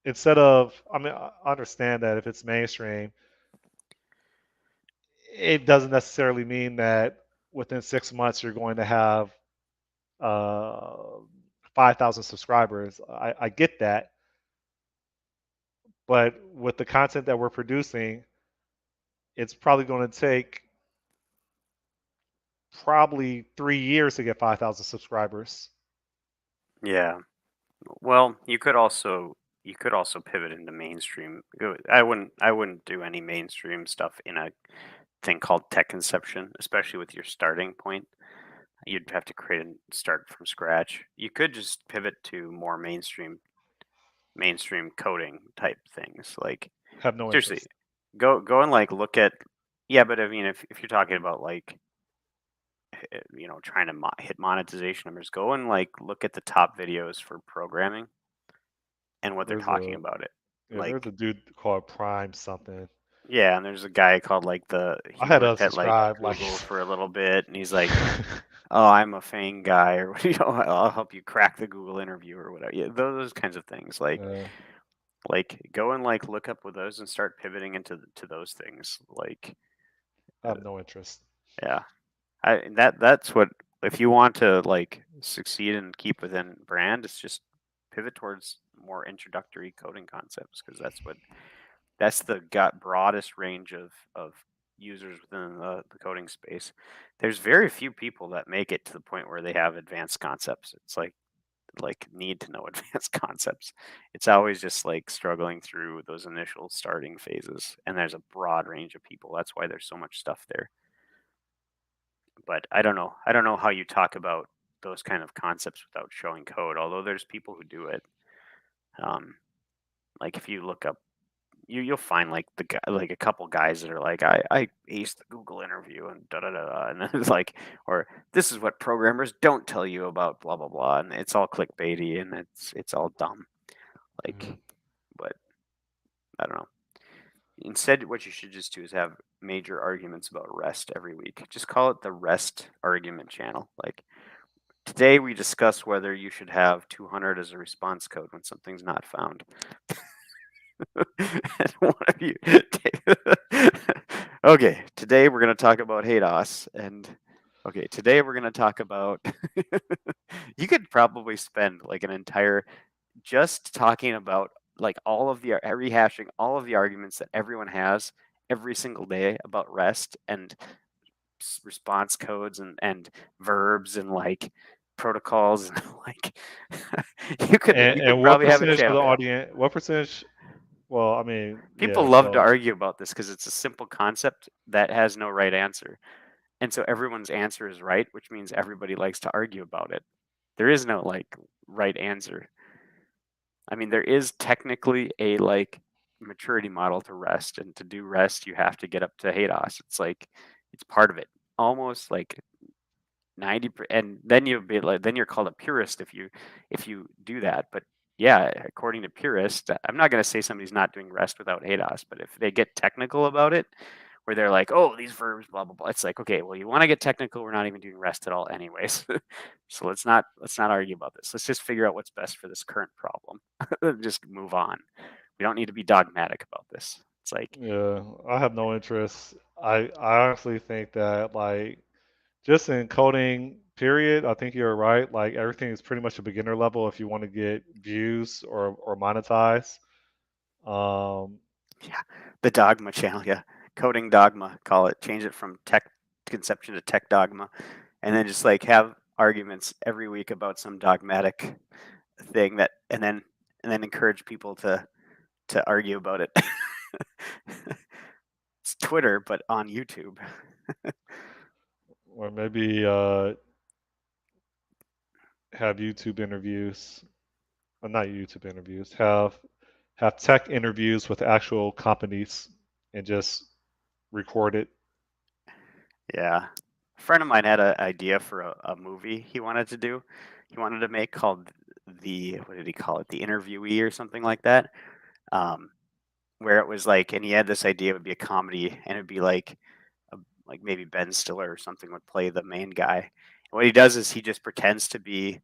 instead of, I mean, I understand that if it's mainstream, it doesn't necessarily mean that within 6 months you're going to have uh, 5,000 subscribers. I get that, but with the content that we're producing, it's probably going to take probably 3 years to get 5,000 subscribers. Yeah. Well, you could also pivot into mainstream. I wouldn't do any mainstream stuff in a thing called tech conception, especially with your starting point. You'd have to create and start from scratch. You could just pivot to more mainstream coding type things. Like Have no seriously, interest. go and like look at, yeah, but I mean if you're talking about like trying to hit monetization numbers, go and like look at the top videos for programming and what they're There's talking a about it. Yeah, there's Like a dude called Prime something. yeah, and there's a guy called like I he had worked at like unsubscribed like Google for a little bit, and he's like, "Oh, I'm a Fang guy," or "I'll help you crack the Google interview," or whatever. Yeah, those kinds of things. uh, Like go and like look up with those and start pivoting into to those things. Like I have no interest. yeah, that's what, if you want to like succeed and keep within brand, it's just pivot towards more introductory coding concepts because that's the got broadest range of users within the coding space. There's very few people that make it to the point where they have advanced concepts. It's like need to know advanced concepts. It's always just like struggling through those initial starting phases. And there's a broad range of people. That's why there's so much stuff there. But I don't know. I don't know how you talk about those kind of concepts without showing code. Although there's people who do it. Um, like if you look up, you'll find like like a couple guys that are like, I aced the Google interview and da da da, da, and then it's like, or this is what programmers don't tell you about blah blah blah, and it's all clickbaity and it's all dumb. Mhm. Like, but I don't know. Instead, what you should just do is have major arguments about REST every week. Just call it the REST argument channel. Like today, we discuss whether you should have 200 as a response code when something's not found. And one of you okay, today we're going to talk about HADOS. And okay, today we're going to talk about. You could probably spend like an entire just talking about like all of the rehashing all of the arguments that everyone has every single day about REST and response codes and verbs and like protocols and like you could And you could what probably have a percentage of channel. the audience? What percentage? Well, I mean, People yeah. love to So argue about this because it's a simple concept that has no right answer. And so everyone's answer is right, which means everybody likes to argue about it. There is no like right answer. I mean, there is technically a like maturity model to rest, and to do rest, you have to get up to HADOS. It's like it's part of it, almost like 90. And then you'll be like, then you're called a purist if you do that. But yeah, according to purist, I'm not going to say somebody's not doing rest without HADOS, but if they get technical about it, where they're like, oh, these verbs, blah blah blah. It's like, okay, well, you want to get technical, we're not even doing rest at all, anyways. So let's not argue about this. Let's just figure out what's best for this current problem. Just move on. We don't need to be dogmatic about this. It's like, yeah, I have no interest. I honestly think that like just in coding, period, I think you're right. Like everything is pretty much a beginner level if you want to get views or monetize. Um, yeah, the dogma channel, yeah, coding dogma, call it. Change it from tech conception to tech dogma, and then just like have arguments every week about some dogmatic thing that, and then encourage people to argue about it. It's Twitter, but on YouTube. or maybe have YouTube interviews, or not YouTube interviews, have tech interviews with actual companies and just record it. Yeah. A friend of mine had an idea for a movie he wanted to do. He wanted to make called what did he call it? The Interviewee or something like that. Um, where it was like, and he had this idea it would be a comedy, and it'd be like maybe Ben Stiller or something would play the main guy. And what he does is he pretends to be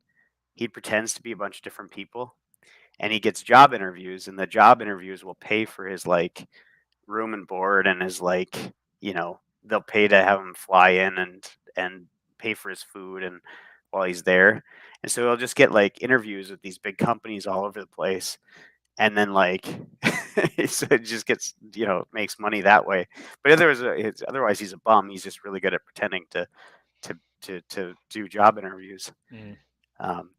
a bunch of different people, and he gets job interviews, and the job interviews will pay for his like room and board and his like, they'll pay to have him fly in and pay for his food and while he's there. And so he'll just get like interviews with these big companies all over the place, and then like so it just gets, makes money that way. But otherwise he's a bum. He's just really good at pretending to do job interviews. Mm.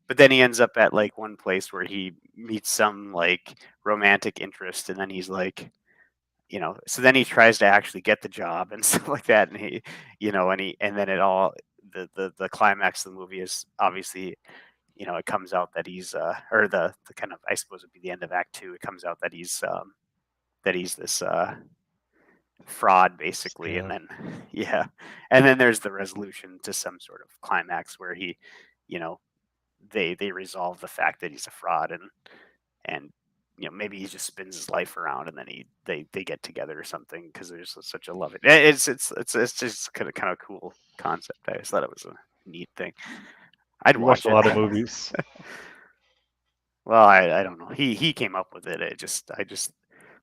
But then he ends up at like one place where he meets some like romantic interest, and then he's like, so then he tries to actually get the job and stuff like that, and and then the climax of the movie is obviously, it comes out that he's or the kind of, I suppose it'd be the end of act 2, it comes out that he's this fraud basically, and Scam. then yeah, and then there's the resolution to some sort of climax where he, you know they resolve the fact that he's a fraud, and maybe he just spins his life around, and then they get together or something because there's such a love it. It's just kind of cool concept. I just thought it was a neat thing. I'd You watched watch a it. lot of movies. Well, I don't know. He came up with it. I just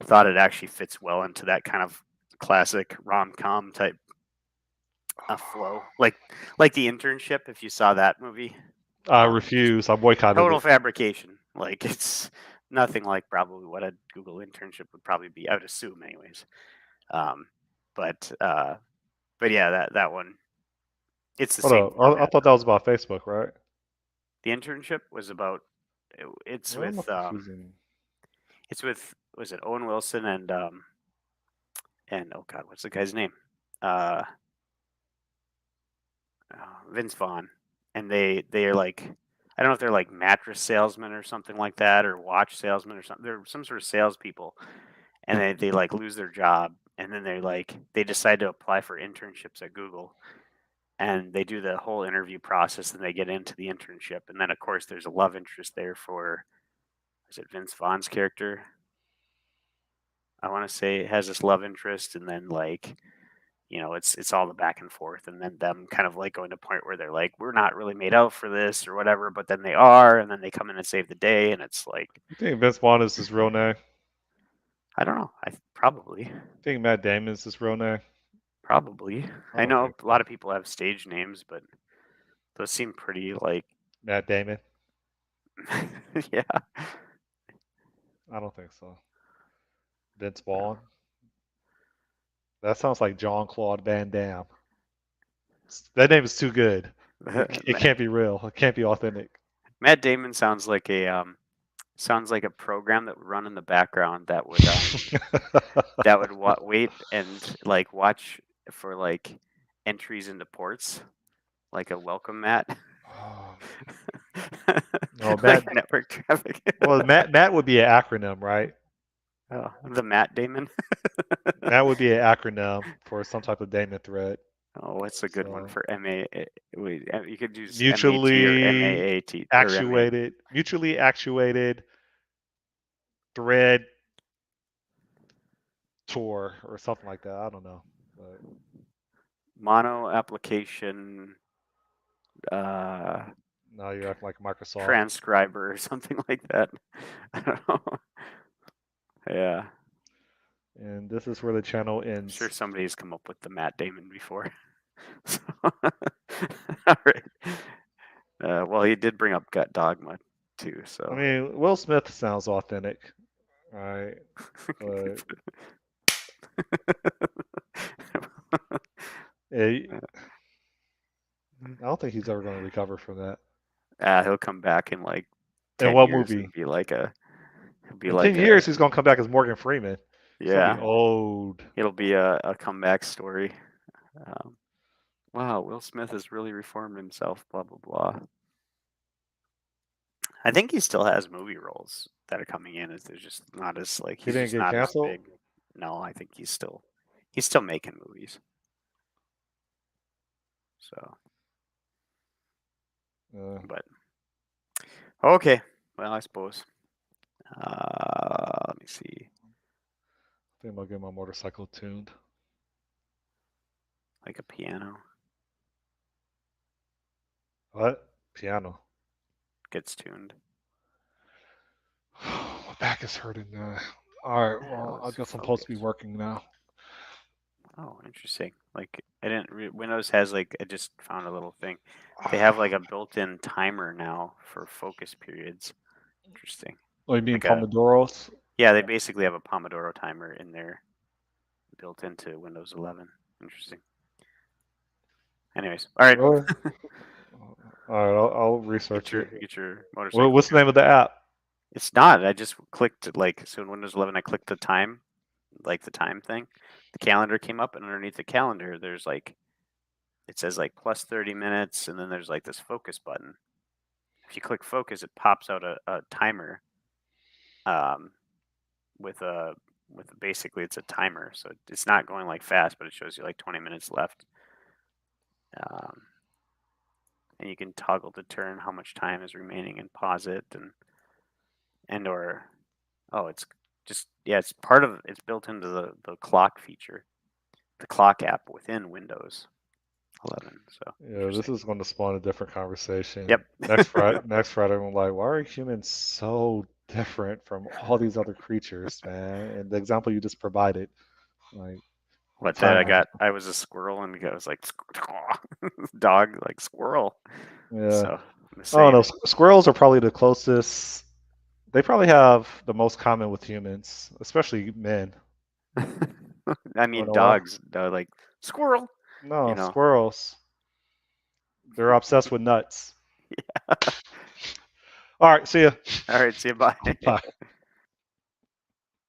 thought it actually fits well into that kind of classic rom com type flow, like the internship. If you saw that movie, I just refuse. I boycotted total it. fabrication. Like it's nothing like probably what a Google internship would probably be. I would assume, anyways. Um, but uh, but yeah, that one, it's the Hold same up. I format. thought that was about Facebook, right? The internship was about, What am I confusing? it's with, was it Owen Wilson and oh god, what's the guy's name? Uh, Vince Vaughn, and they are like, I don't know if they're like mattress salesmen or something like that, or watch salesmen or something. They're some sort of salespeople, and they like lose their job, and then they decide to apply for internships at Google, and they do the whole interview process, and they get into the internship, and then of course there's a love interest there for, is it Vince Vaughn's character? I want to say it has this love interest, and then like, it's all the back and forth, and then them kind of like going to a point where they're like, we're not really made out for this or whatever, but then they are, and then they come in and save the day, and it's like, You think Vince Vaughn is his real name? I don't know, I probably. You think Matt Damon is his real name? Probably. I I don't know think a so. lot of people have stage names, but those seem pretty like, Matt Damon? yeah. I don't think so. Vince Vaughn? That sounds like Jean Claude Van Damme. That name is too good. It Matt, can't be real. It can't be authentic. Matt Damon sounds like a Sounds like a program that would run in the background that would wait and like watch for like entries into ports, like a welcome mat, No, like Matt. network traffic. Well, Matt would be an acronym, right? Oh, the Matt Damon. Matt would be an acronym for some type of daemon thread. Oh, what's a good one So for MA? Wait, you could use MAT or mutually MAAT or MA. mutually actuated thread tour or something like that. I don't know. But Mono application uh, now you're acting like Microsoft. transcriber or something like that. I don't know. Yeah, And this is where the channel I'm sure ends. somebody's come up with the Matt Damon before. So, all right. Well, he did bring up Gut Dogma too, I so mean, Will Smith sounds authentic, right? But I don't think he's ever going to recover from that. he'll come back in like In 10 what years movie? and be like a he'll be In 10 like years, a he's going to come back as Morgan Freeman. He's going to be yeah, old. it'll be a comeback story. Um, wow, Will Smith has really reformed himself. Blah blah blah. I think he still has movie roles that are coming in. They're just not as like He he's didn't just get not as canceled. big. No, I think he's still making movies. So, I but okay. Well, I suppose. Let me see. think I'll get my motorcycle tuned. Like a piano What? Piano. gets tuned. My back is hurting. All right. The Well, hell I is guess I'm supposed to be focus? working now. Oh, interesting. Like I didn't. Windows has like I just found a little thing. They have like a built-in timer now for focus periods. Interesting. Oh, you mean Like a Pomodoros? yeah, they basically have a Pomodoro timer in there built into Windows 11. Interesting. Anyways, all right. Really? All right. I'll research it. Get your motorcycle What's the tuned. name of the app? It's not. I just clicked like so in Windows 11. I clicked the time, like the time thing. The calendar came up, and underneath the calendar, there's like it says like plus 30 minutes, and then there's like this focus button. If you click focus, it pops out a timer um, with a basically it's a timer, so it's not going like fast, but it shows you like 20 minutes left, um, and you can toggle to turn how much time is remaining and pause it and or oh it's just yeah it's part of it's built into the clock feature, the clock app within Windows 11. So Yeah, this interesting. is going to spawn a different Yep. conversation. Next Friday, I'm like, why are humans so different from all these other creatures, man? And the example you just provided, like What that time. I was a squirrel and I was like dog like squirrel. Yeah, So I'm the I don't know. same. Squirrels are probably the closest. They probably have the most common with humans, especially men. I You mean know why? dogs, like squirrel, you No, know. squirrels. They're obsessed with nuts. All right, see ya. All right, see you bye. Bye.